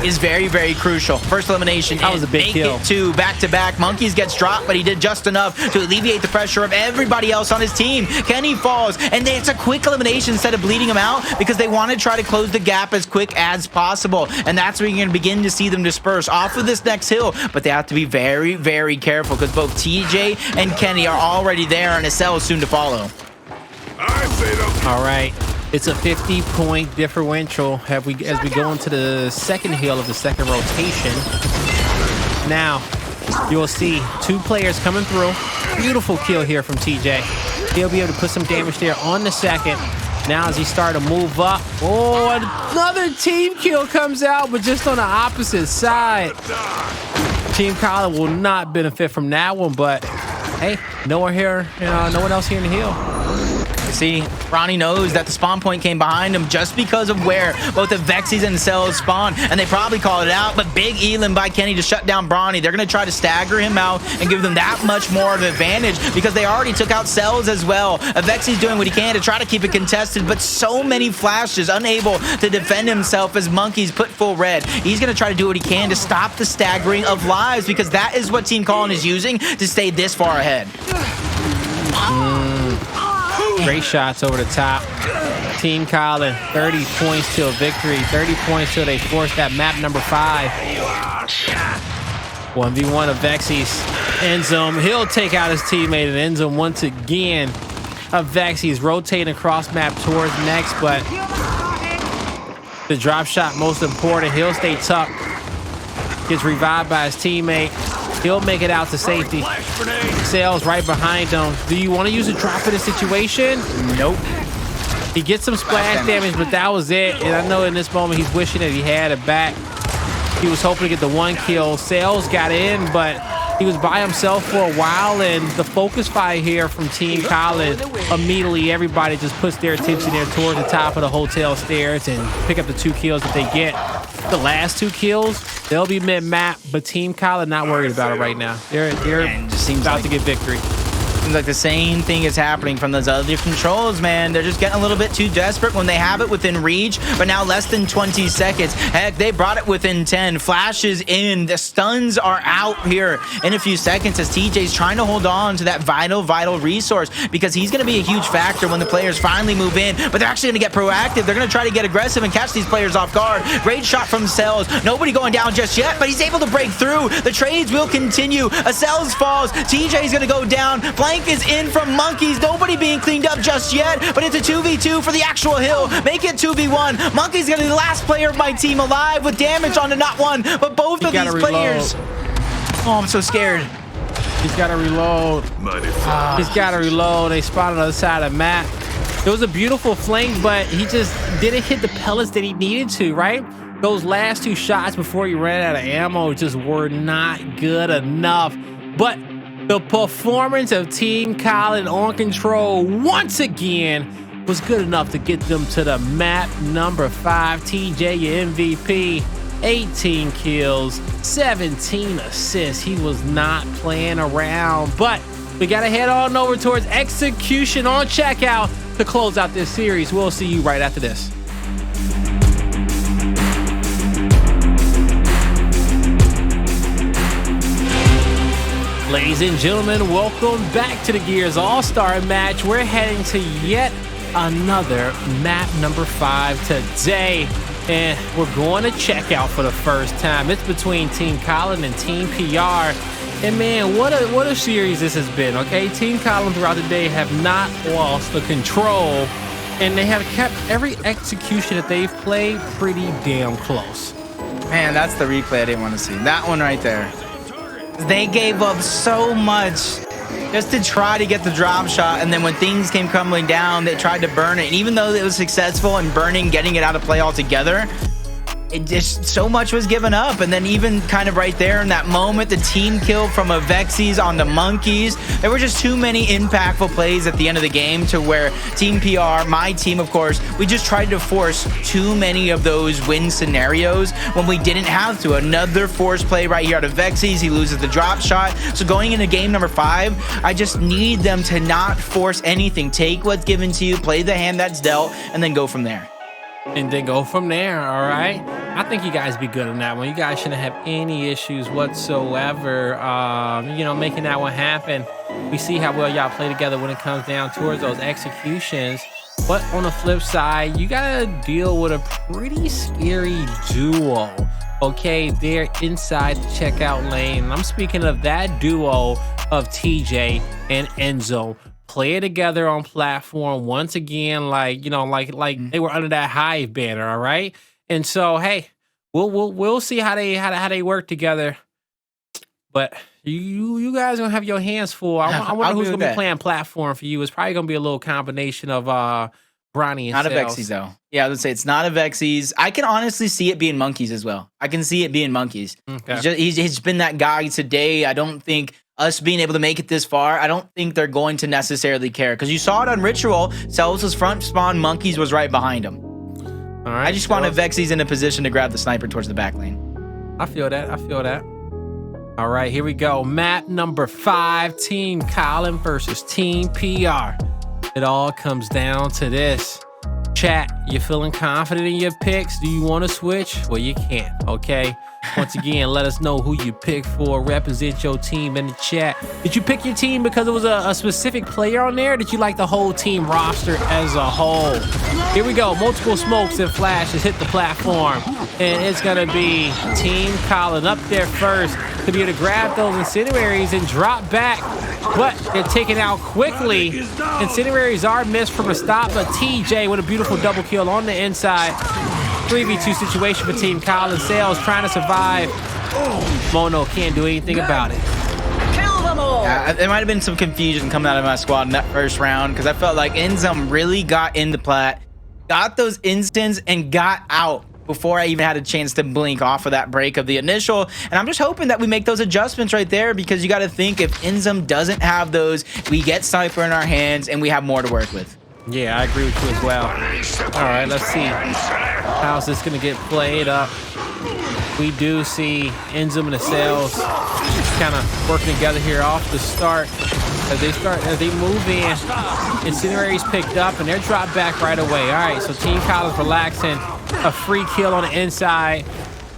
is very, very crucial. First elimination. That was a big kill. Make it 2 back-to-back. Monkeys gets dropped, but he did just enough to alleviate the pressure of everybody else on his team. Kenny falls, and it's a quick elimination instead of bleeding him out, because they want to try to close the gap as quick as possible. And that's where you're going to begin to see them disperse off of this next hill. But they have to be very, very careful, because both TJ and Kenny are already there, and Estelle is soon to follow. All right. It's a 50-point differential as we go into the second hill of the second rotation. Now, you'll see 2 players coming through. Beautiful kill here from TJ. He'll be able to put some damage there on the second. Now as he started to move up. Oh, another team kill comes out, but just on the opposite side. Team Colin will not benefit from that one, but hey, no one else here in the hill. See, Bronny knows that the spawn point came behind him just because of where both the Vexies and the Cells spawn, and they probably called it out, but big Elam by Kenny to shut down Bronny. They're going to try to stagger him out and give them that much more of an advantage, because they already took out Cells as well. Avexi's doing what he can to try to keep it contested, but so many flashes, unable to defend himself as Monkeys put full red. He's going to try to do what he can to stop the staggering of lives, because that is what Team Colin is using to stay this far ahead. Great shots over the top. Team Colin, 30 points till victory. 30 points till they force that map number 5. 1v1 of Vexies. Enzo, he'll take out his teammate, and Enzo once again. Vex, he's rotating across map towards next, but the drop shot most important. He'll stay tucked. Gets revived by his teammate. He'll make it out to safety. Sails right behind him. Do you want to use a drop in this situation? Nope. He gets some splash damage, but that was it. And I know in this moment he's wishing that he had it back. He was hoping to get the 1 kill. Sails got in, but he was by himself for a while, and the focus fire here from Team Colin, immediately everybody just puts their attention there towards the top of the hotel stairs and pick up the 2 kills that they get. The last 2 kills, they'll be mid-map, but Team Colin not worried about it right now. They're about to get victory. Seems like the same thing is happening from those other controls, man. They're just getting a little bit too desperate when they have it within reach, but now less than 20 seconds. Heck, they brought it within 10. Flashes in. The stuns are out here in a few seconds as TJ's trying to hold on to that vital resource because he's going to be a huge factor when the players finally move in, but they're actually going to get proactive. They're going to try to get aggressive and catch these players off guard. Great shot from Cells. Nobody going down just yet, but he's able to break through. The trades will continue. A Cells falls. TJ's going to go down. Blank is in from Monkeys. Nobody being cleaned up just yet, but it's a 2v2 for the actual hill. Make it 2v1. Monkeys gonna be the last player of my team alive with damage on to not one, but both of these players. Oh, I'm so scared. He's got to reload. He's got to reload. They spotted on the side of the map. It was a beautiful flank, but he just didn't hit the pellets that he needed to, right? Those last 2 shots before he ran out of ammo just were not good enough. But the performance of Team Colin on control once again was good enough to get them to the map number 5. TJ, your MVP, 18 kills, 17 assists. He was not playing around, but we got to head on over towards execution on checkout to close out this series. We'll see you right after this. Ladies and gentlemen, welcome back to the Gears All-Star match. We're heading to yet another map number 5 today, and we're going to check out for the first time. It's between Team Colin and Team PR, and man, what a series this has been. Okay, Team Colin throughout the day have not lost the control, and they have kept every execution that they've played pretty damn close. Man, that's the replay I didn't want to see. That one right there. They gave up so much just to try to get the drop shot, and then when things came crumbling down, they tried to burn it. And even though it was successful in burning, getting it out of play altogether, it just so much was given up. And then even kind of right there in that moment, the team kill from a Vexies on the Monkeys, there were just too many impactful plays at the end of the game to where Team PR, my team of course, we just tried to force too many of those win scenarios when we didn't have to. Another force play right here out of Vexies. He loses the drop shot. So going into game number 5, I just need them to not force anything. Take what's given to you, play the hand that's dealt, and then go from there. And then go from there, all right? I think you guys be good on that one. You guys shouldn't have any issues whatsoever, making that one happen. We see how well y'all play together when it comes down towards those executions. But on the flip side, you got to deal with a pretty scary duo, okay? They're inside the checkout lane. And I'm speaking of that duo of TJ and Enzo. Play together on platform once again, like they were under that Hive banner, all right? And so, hey, we'll see how they work together. But you guys gonna have your hands full. I wonder who's gonna be playing platform for you. It's probably gonna be a little combination of Bronny and not a Sales. Vexies though. Yeah, I would say it's not a Vexies. I can honestly see it being Monkeys as well. I can see it being Monkeys. Okay. He's been that guy today. I don't think us being able to make it this far, I don't think they're going to necessarily care. Because you saw it on Ritual, Cells was front spawn, Monkeys was right behind him. All right, I just wanted Vexies in a position to grab the sniper towards the back lane. I feel that. All right, here we go. Map number 5, Team Colin versus Team PR. It all comes down to this. Chat, you feeling confident in your picks? Do you want to switch? Well, you can't, okay? Once again, let us know who you pick for. Represent your team in the chat. Did you pick your team because it was a specific player on there? Or did you like the whole team roster as a whole? Here we go. Multiple smokes and flashes hit the platform. And it's going to be Team Colin up there first to be able to grab those incendiaries and drop back. But they're taken out quickly. Incendiaries are missed from a stop, but TJ with a beautiful double kill on the inside. 3v2 situation for Team Colin. Sales trying to survive. Mono can't do anything about it. Kill them all. There might have been some confusion coming out of my squad in that first round because I felt like Enzum really got into plat, got those instants, and got out before I even had a chance to blink off of that break of the initial. And I'm just hoping that we make those adjustments right there, because you got to think if Enzum doesn't have those, we get Sniper in our hands and we have more to work with. Yeah, I agree with you as well. All right, let's see. How's this going to get played up? We do see Enzum and the Sales kind of working together here off the start. As they move in, Incendiary's picked up and they're dropped back right away. All right, so Team Colin's relaxing. A free kill on the inside.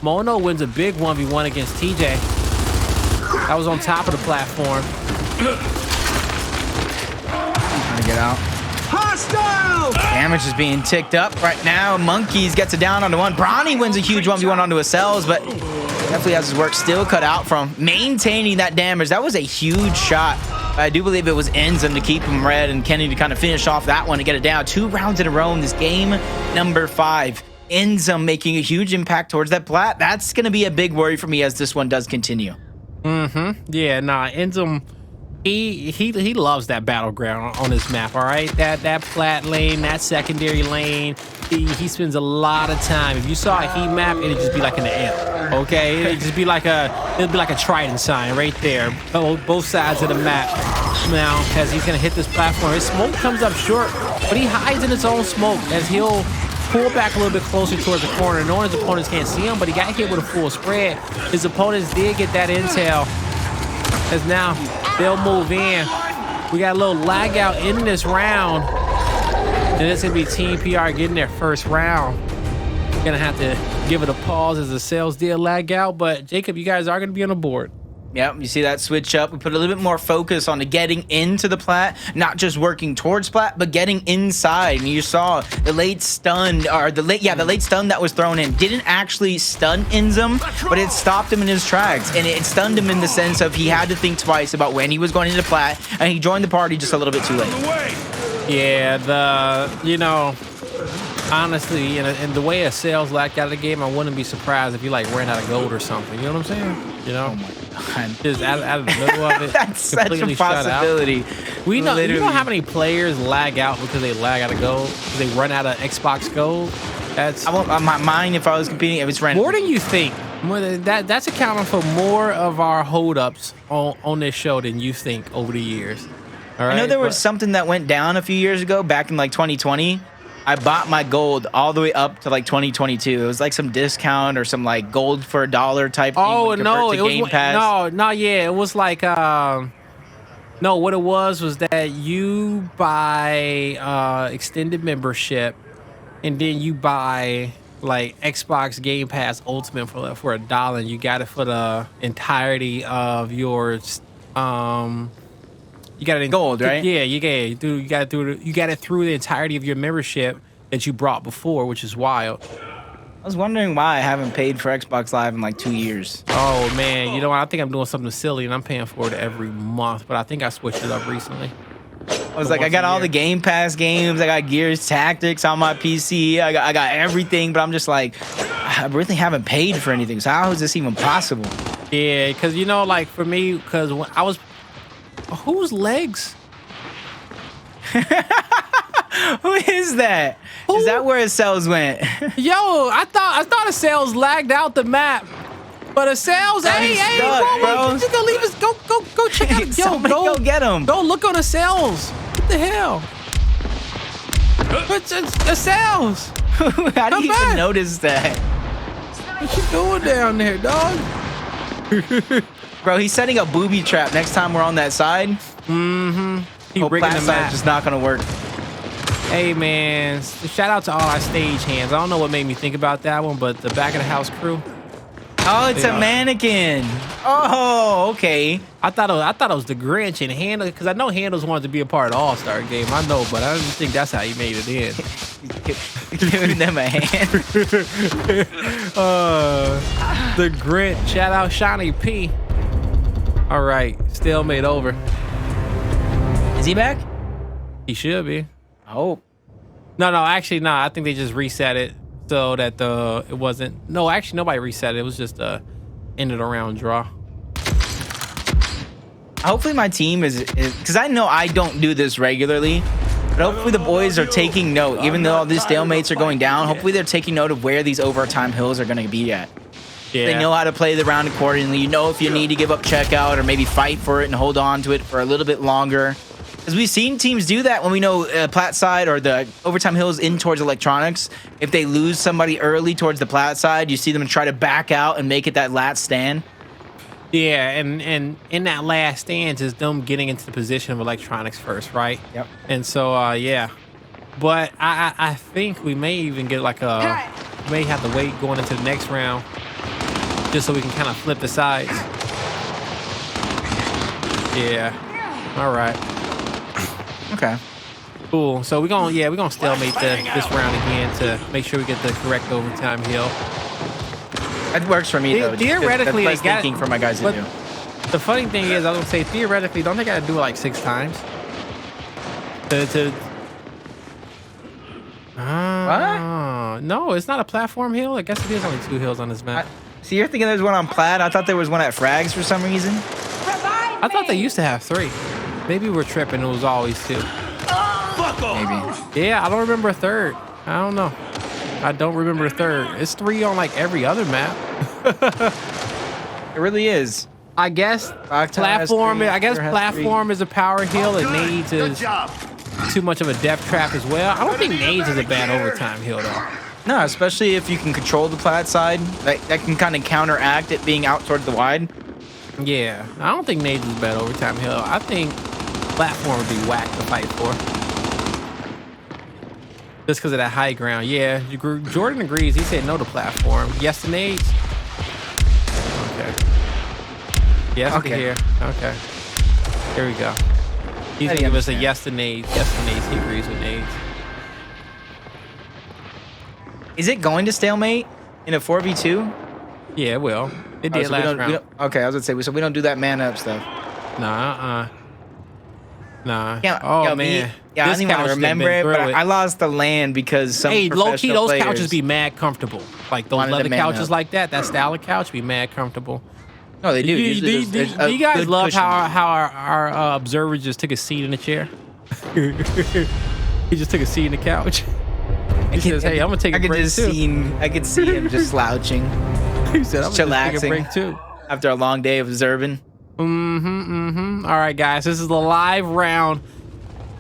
Mono wins a big 1v1 against TJ. That was on top of the platform. Trying to get out. Hostile! Damage is being ticked up right now. Monkeys gets it down onto one. Bronny wins a huge 1v1 onto a Cells, but definitely has his work still cut out from maintaining that damage. That was a huge shot. I do believe it was Enzum to keep him red and Kenny to kind of finish off that one to get it down. 2 rounds in a row in this game, number 5. Enzum making a huge impact towards that plat. That's going to be a big worry for me as this one does continue. Yeah, nah, Enzum, he loves that battleground on this map, all right? That plat lane, that secondary lane, he spends a lot of time. If you saw a heat map, it'd just be like an L, okay? It'd just be like a trident sign right there, both sides of the map. Now, as he's gonna hit this platform, his smoke comes up short, but he hides in his own smoke as he'll pull back a little bit closer towards the corner, knowing his opponents can't see him, but he got hit with a full spread. His opponents did get that intel, as now they'll move in. We got a little lag out in this round, and it's gonna be Team PR getting their first round. Gonna have to give it a pause as the Sales did lag out, but Jacob, you guys are gonna be on the board. Yep, you see that switch up. We put a little bit more focus on the getting into the plat, not just working towards plat, but getting inside. And you saw the late stun, or the late stun that was thrown in didn't actually stun Enzum, but it stopped him in his tracks. And it stunned him in the sense of he had to think twice about when he was going into plat, and he joined the party just a little bit too late. Yeah, honestly, in the way a Sales lacked out of the game, I wouldn't be surprised if he like ran out of gold or something. You know what I'm saying? You know, Oh my God. just out of the middle of it. That's such a completely shut out. possibility. You know Literally. how many players lag out because they lag out of gold? Because they run out of Xbox gold? That's I won't mind if I was competing if it's random. more than you think. That's accounting for more of our holdups on this show than you think over the years. All right? I know there was something that went down a few years ago, back in like 2020. I bought my gold all the way up to like 2022. It was like some discount or some like gold for $1 type thing. Oh when you no, convert to it was Game Pass. yeah, it was like no, what it was that you buy extended membership, and then you buy like Xbox Game Pass Ultimate for $1, and you got it for the entirety of your you got it in Gold, right? Yeah, you got it through the entirety of your membership that you brought before, which is wild. I was wondering why I haven't paid for Xbox Live in like 2 years. Oh man, you know what? I think I'm doing something silly, and I'm paying for it every month. But I think I switched it up recently. I was like, I got all the Game Pass games. I got Gears Tactics on my PC. I got everything, but I'm just like, I really haven't paid for anything. So how is this even possible? Yeah, because like for me, because when I was, whose legs? Who is that? Is that where his cells went? Yo, I thought a Sales lagged out the map. But a Sales, hey, stuck, bro. You gonna leave us? Go check out. Yo, Somebody go get him. Go look on the Sales. What the hell? It's the Sales. How do Come you back. even notice that? What you doing down there, dog? Bro, he's setting a booby trap next time we're on that side. He Whole rigging plat the side's map. just not gonna work. Hey man, shout out to all our stage hands. I don't know what made me think about that one, but the back of the house crew. Oh, it's a mannequin. Oh, okay. I thought it was the Grinch and Handle, because I know Handles wanted to be a part of the All-Star game. I know, but I didn't think that's how he made it in. Giving them a hand. The Grinch. Shout out Shawnee P. All right, stalemate over. Is he back? He should be. Oh. No, actually, no. I think they just reset it so that it wasn't. No, actually, nobody reset it. It was just ended a round draw. Hopefully my team is because I know I don't do this regularly, but hopefully the boys are taking note. Even though all these stalemates are going down, hopefully they're taking note of where these overtime hills are going to be at. Yeah. They know how to play the round accordingly. You know if you need to give up checkout or maybe fight for it and hold on to it for a little bit longer. Because we've seen teams do that when we know Plat side or the overtime hills in towards electronics. If they lose somebody early towards the Plat side, you see them try to back out and make it that last stand. Yeah, and in that last stand is them getting into the position of electronics first, right? Yep. And so, yeah. But I think we may even get like may have to wait going into the next round just so we can kind of flip the sides. Yeah. All right. Okay. Cool. So we're gonna stalemate this round again to make sure we get the correct overtime hill. That works for me though. Theoretically, that's they got thinking for my guys to do. The funny thing is, I was gonna say theoretically, don't they gotta do it like 6 times? What? No, it's not a platform hill. I guess it is only 2 hills on this map. See, you're thinking there's one on Plaid. I thought there was one at Frags for some reason. I thought they used to have 3. Maybe we're tripping. It was always 2. Maybe. Yeah, I don't remember a 3rd. I don't know. I don't remember a 3rd. It's 3 on like every other map. It really is. I guess platform. I guess platform is a power hill, and nades is too much of a death trap as well. I don't think nades is a bad overtime hill though. No, especially if you can control the Plaid side. That can kind of counteract it being out towards the wide. Yeah, I don't think nades is a bad overtime hill. I think platform would be whack to fight for. Just because of that high ground. Yeah, Jordan agrees. He said no to platform. Yes to nades. Okay. Yes to here. Okay. Here we go. He's going to give us a yes to nades. Yes to nades. He agrees with nades. Is it going to stalemate in a 4v2? Yeah, it will. It did last round. Okay, I was going to say, so we don't do that man up stuff. Nah, Nah. Yeah, oh, man. I don't even remember it, but I lost the land because some low-key, those players couches be mad comfortable. Like those leather couches like that style of couch be mad comfortable. No, they do. Do you guys love how our observer just took a seat in the chair? He just took a seat in the couch. He says, hey, I'm going to take a break too. I could see him just slouching. He said, I'm going to take a break too. After a long day of observing. All right, guys, this is the live round.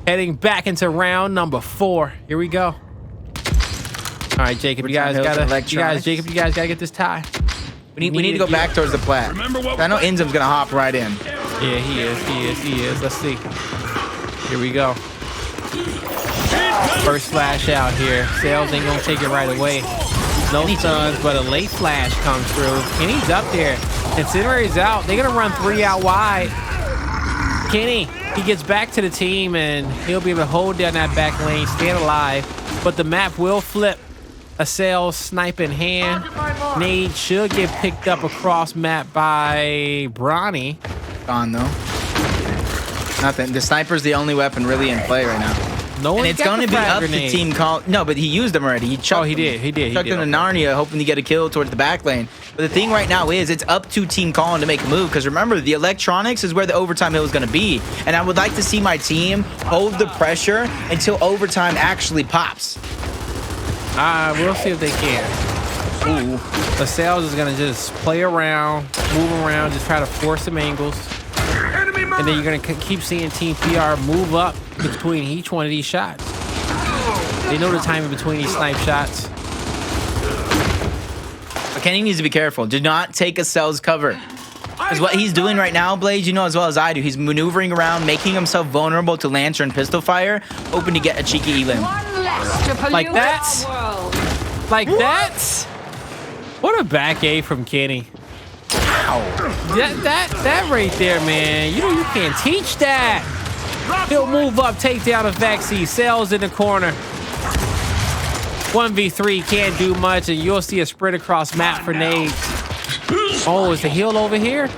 Heading back into round number 4. Here we go. All right, Jacob, you guys gotta get this tie. We need to go back towards the Plat. I know Inzum's gonna hop right in. Yeah, he is. Let's see. Here we go. First flash out here. Sales ain't gonna take it right away. No stuns, but a late flash comes through. And he's up there. Considering he's out, they're gonna run 3 out wide. Kenny, he gets back to the team and he'll be able to hold down that back lane, stand alive. But the map will flip. A Sales snipe in hand. Nade should get picked up across map by Bronny. Gone though. Nothing. The sniper's the only weapon really in play right now. No one. And it's going to be up to team call. No, but he used them already. He chucked he did. Chucked them to Narnia, hoping to get a kill towards the back lane. But the thing right now is it's up to Team Colin to make a move. Because remember, the electronics is where the overtime hill is going to be. And I would like to see my team hold the pressure until overtime actually pops. We'll see if they can. Ooh. The Sales is going to just play around, move around, just try to force some angles. And then you're going to keep seeing Team PR move up between each one of these shots. They know the timing between these snipe shots. But Kenny needs to be careful. Do not take a Cell's cover. Because what he's doing right now, Blaze, you know as well as I do, he's maneuvering around, making himself vulnerable to Lantern pistol fire, hoping to get a cheeky elim. Like that? Like that? What a back A from Kenny. Wow. That right there, man. You can't teach that. He'll move up, take down a Vexy. Sails in the corner. 1v3 can't do much, and you'll see a sprint across map for nades. Oh, is the heal over here?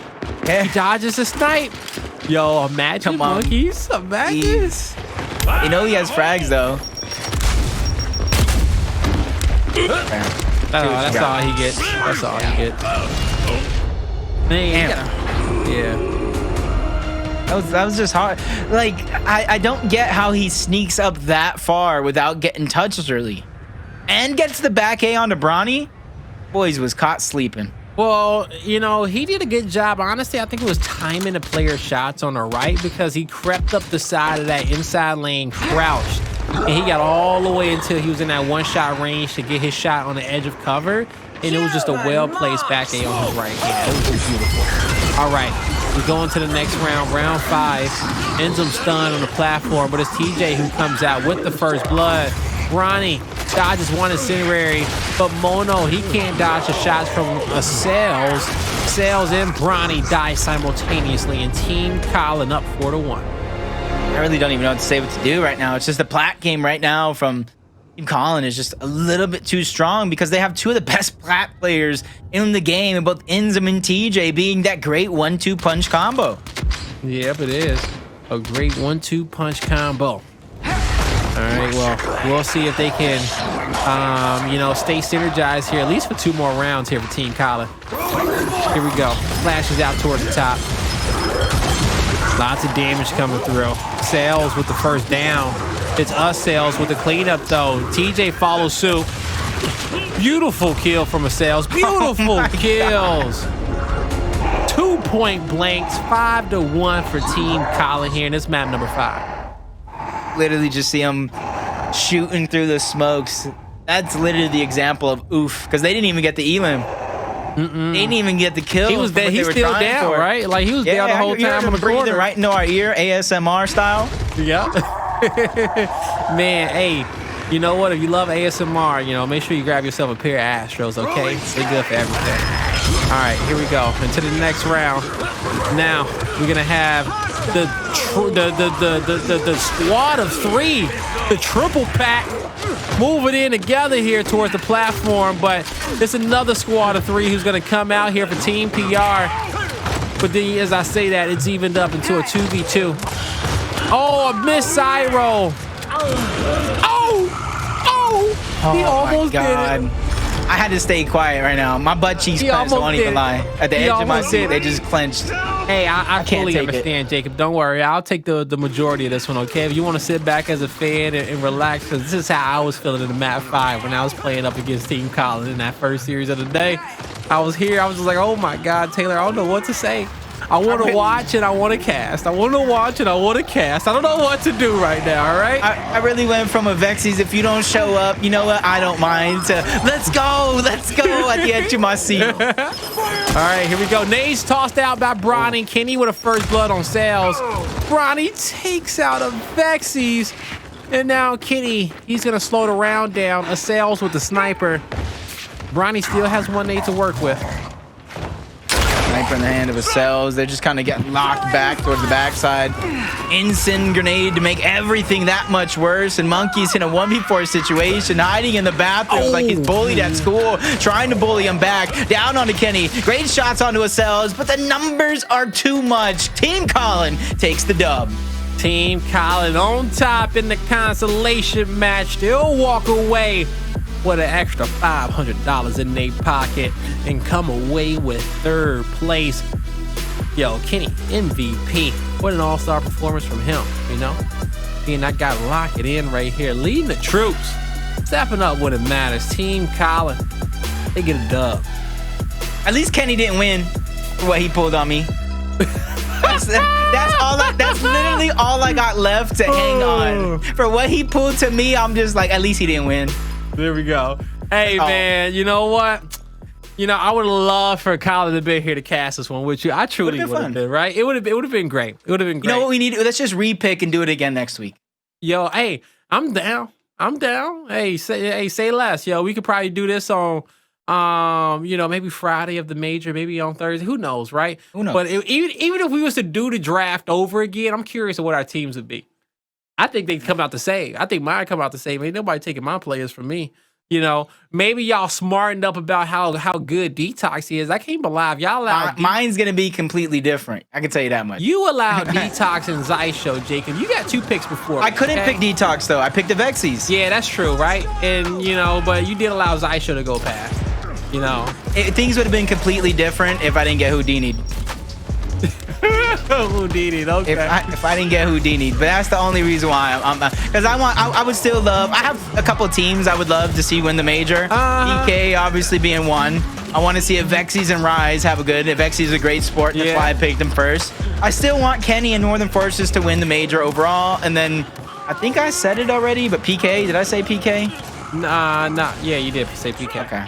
Yeah. He dodges a snipe. Yo, imagine monkeys. Imagine. You know he has frags though. That's all he gets. That's all he gets. Man, yeah. That was just hard. Like, I don't get how he sneaks up that far without getting touched early. And gets the back A onto Bronny. Boys was caught sleeping. Well, he did a good job. Honestly, I think it was timing the player's shots on the right because he crept up the side of that inside lane, crouched, and he got all the way until he was in that one-shot range to get his shot on the edge of cover, and it was just a well-placed back A on his right hand. It was just beautiful. All right, we go into the next round, round 5. Ends him stunned on the platform, but it's TJ who comes out with the first blood. Ronnie dodges one incendiary, but Mono, he can't dodge the shots from a Sails. Sails and Bronny die simultaneously, and Team Colin up 4-1. I really don't even know what to say what to do right now. It's just the plat game right now from Team Colin is just a little bit too strong because they have two of the best plat players in the game, and both Inzum and TJ being that great 1-2 punch combo. Yep, it is. A great 1-2 punch combo. All right, well, we'll see if they can, stay synergized here, at least for 2 more rounds here for Team Colin. Here we go. Flashes out towards the top. Lots of damage coming through. Sails with the first down. It's us, Sails, with the cleanup, though. TJ follows suit. Beautiful kill from a Sails. Beautiful kills. 2 point blanks, 5-1 for Team Colin here in this map number 5. Literally just see him shooting through the smokes. That's literally the example of oof, because they didn't even get the elim. They didn't even get the kill. He was dead. He's still down, right? Like he was down the whole time on the breathing right into our ear, ASMR style. Yep. Man, hey, you know what? If you love ASMR, make sure you grab yourself a pair of Astros, okay? They're good for everything. All right, here we go into the next round. Now we're gonna have the squad of 3, the triple pack, moving in together here towards the platform. But it's another squad of 3 who's gonna come out here for Team PR. But then, as I say that, it's evened up into a 2v2. Oh, a miss side roll. Oh, he almost did it. I had to stay quiet right now. My butt cheeks clenched, I won't even lie. At the edge of my seat, they just clenched. Hey, I fully understand, Jacob. Don't worry. I'll take the majority of this one, okay? If you want to sit back as a fan and relax, because this is how I was feeling in the Map 5 when I was playing up against Team Colin in that first series of the day. I was here. I was just like, oh, my God, Taylor, I don't know what to say. I want to watch and I want to cast. I want to watch and I want to cast. I don't know what to do right now, all right? I really went from a Vexies, if you don't show up, you know what, I don't mind, to let's go at the edge of my seat. All right, here we go. Nays tossed out by Bronny. Kenny with a first blood on Sails. Bronny takes out a Vexies. And now Kenny, he's going to slow the round down. A Sails with the sniper. Bronny still has 1 nade to work with. Sniper in the hand of a Cells. They're just kind of getting locked back towards the backside. Instant grenade to make everything that much worse. And Monkey's in a 1v4 situation, hiding in the bathroom like he's bullied at school, trying to bully him back. Down onto Kenny. Great shots onto a Cells, but the numbers are too much. Team Colin takes the dub. Team Colin on top in the Consolation match. They'll walk away with an extra $500 in their pocket and come away with 3rd place. Yo, Kenny, MVP. What an all-star performance from him, And I got to lock it in right here. Leading the troops. Stepping up when it matters. Team Colin, they get a dub. At least Kenny didn't win for what he pulled on me. That's literally all I got left to hang on. For what he pulled to me, I'm just like, at least he didn't win. There we go. Hey, man, you know what? I would love for Colin to be here to cast this one with you. I truly would have been, right? It would have been great. It would have been great. You know what we need? Let's just repick and do it again next week. Yo, hey, I'm down. Hey, say less. Yo, we could probably do this on Maybe Friday of the major, maybe on Thursday. Who knows, right? Who knows? But even if we was to do the draft over again, I'm curious of what our teams would be. I think they'd come out the same. I think mine come out the same. Ain't nobody taking my players from me. Maybe y'all smartened up about how good Detox is. I can't believe y'all allowed Mine's gonna be completely different. I can tell you that much. you allowed Detox and Zysho, Jacob. You got 2 picks before. I couldn't okay? pick Detox though. I picked the Vexies. Yeah, that's true, right? And but you did allow Zysho to go past. Things would have been completely different if I didn't get Houdini. Houdini, okay. If I didn't get Houdini, but that's the only reason why I'm because I would still love. I have a couple of teams I would love to see win the major. EK obviously being one. I want to see if Vexies and Rise have a good. If Vexies is a great sport, that's why I picked them first. I still want Kenny and Northern Forces to win the major overall, and then I think I said it already, but PK. Did I say PK? Nah. Yeah, you did say PK. Okay.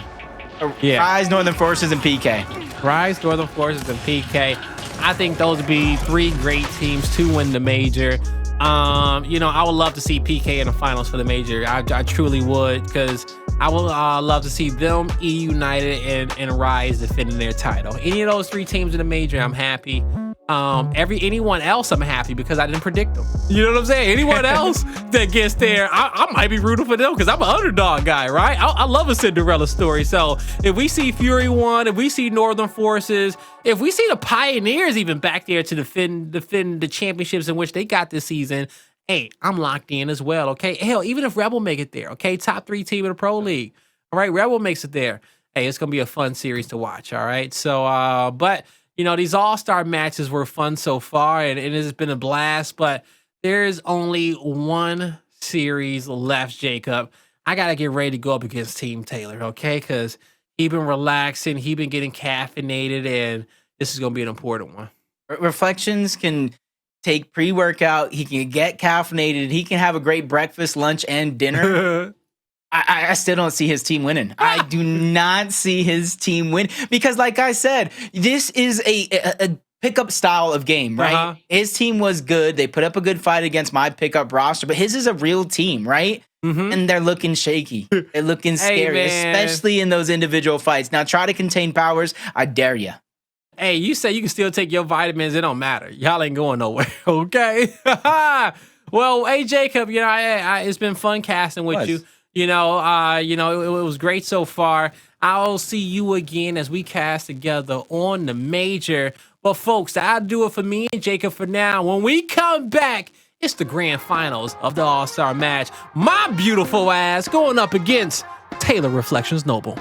Yeah. Rise, Northern Forces, and PK. Rise, Northern Forces, and PK. I think those would be 3 great teams to win the major. I would love to see PK in the finals for the major. I truly would, because I would love to see them, E United, and Rise defending their title. Any of those 3 teams in the major, I'm happy. Anyone else, I'm happy because I didn't predict them. You know what I'm saying? Anyone else that gets there, I might be rooting for them because I'm an underdog guy, right? I love a Cinderella story. So if we see Fury 1, if we see Northern Forces, if we see the Pioneers even back there to defend the championships in which they got this season, hey, I'm locked in as well, okay? Hell, even if Rebel make it there, okay? Top 3 team in the Pro League, all right? Rebel makes it there. Hey, it's going to be a fun series to watch, all right? So, but... these all-star matches were fun so far, and it has been a blast, but there's only one series left, Jacob. I got to get ready to go up against Team Taylor, okay? Because he been relaxing, he been getting caffeinated, and this is going to be an important one. Reflections can take pre-workout. He can get caffeinated. He can have a great breakfast, lunch, and dinner. I still don't see his team winning. I do not see his team win because, like I said, this is a pickup style of game, right? His team was good. They put up a good fight against my pickup roster, but his is a real team, right? And they're looking shaky. They're looking scary, especially in those individual fights. Now, try to contain powers. I dare you. Hey, you say you can still take your vitamins. It don't matter. Y'all ain't going nowhere, okay? Well, hey, Jacob, it's been fun casting with you. It was great so far. I'll see you again as we cast together on the major. But folks, that'll do it for me and Jacob for now. When we come back, it's the grand finals of the All-Star match. My beautiful ass going up against Taylor Reflections Noble.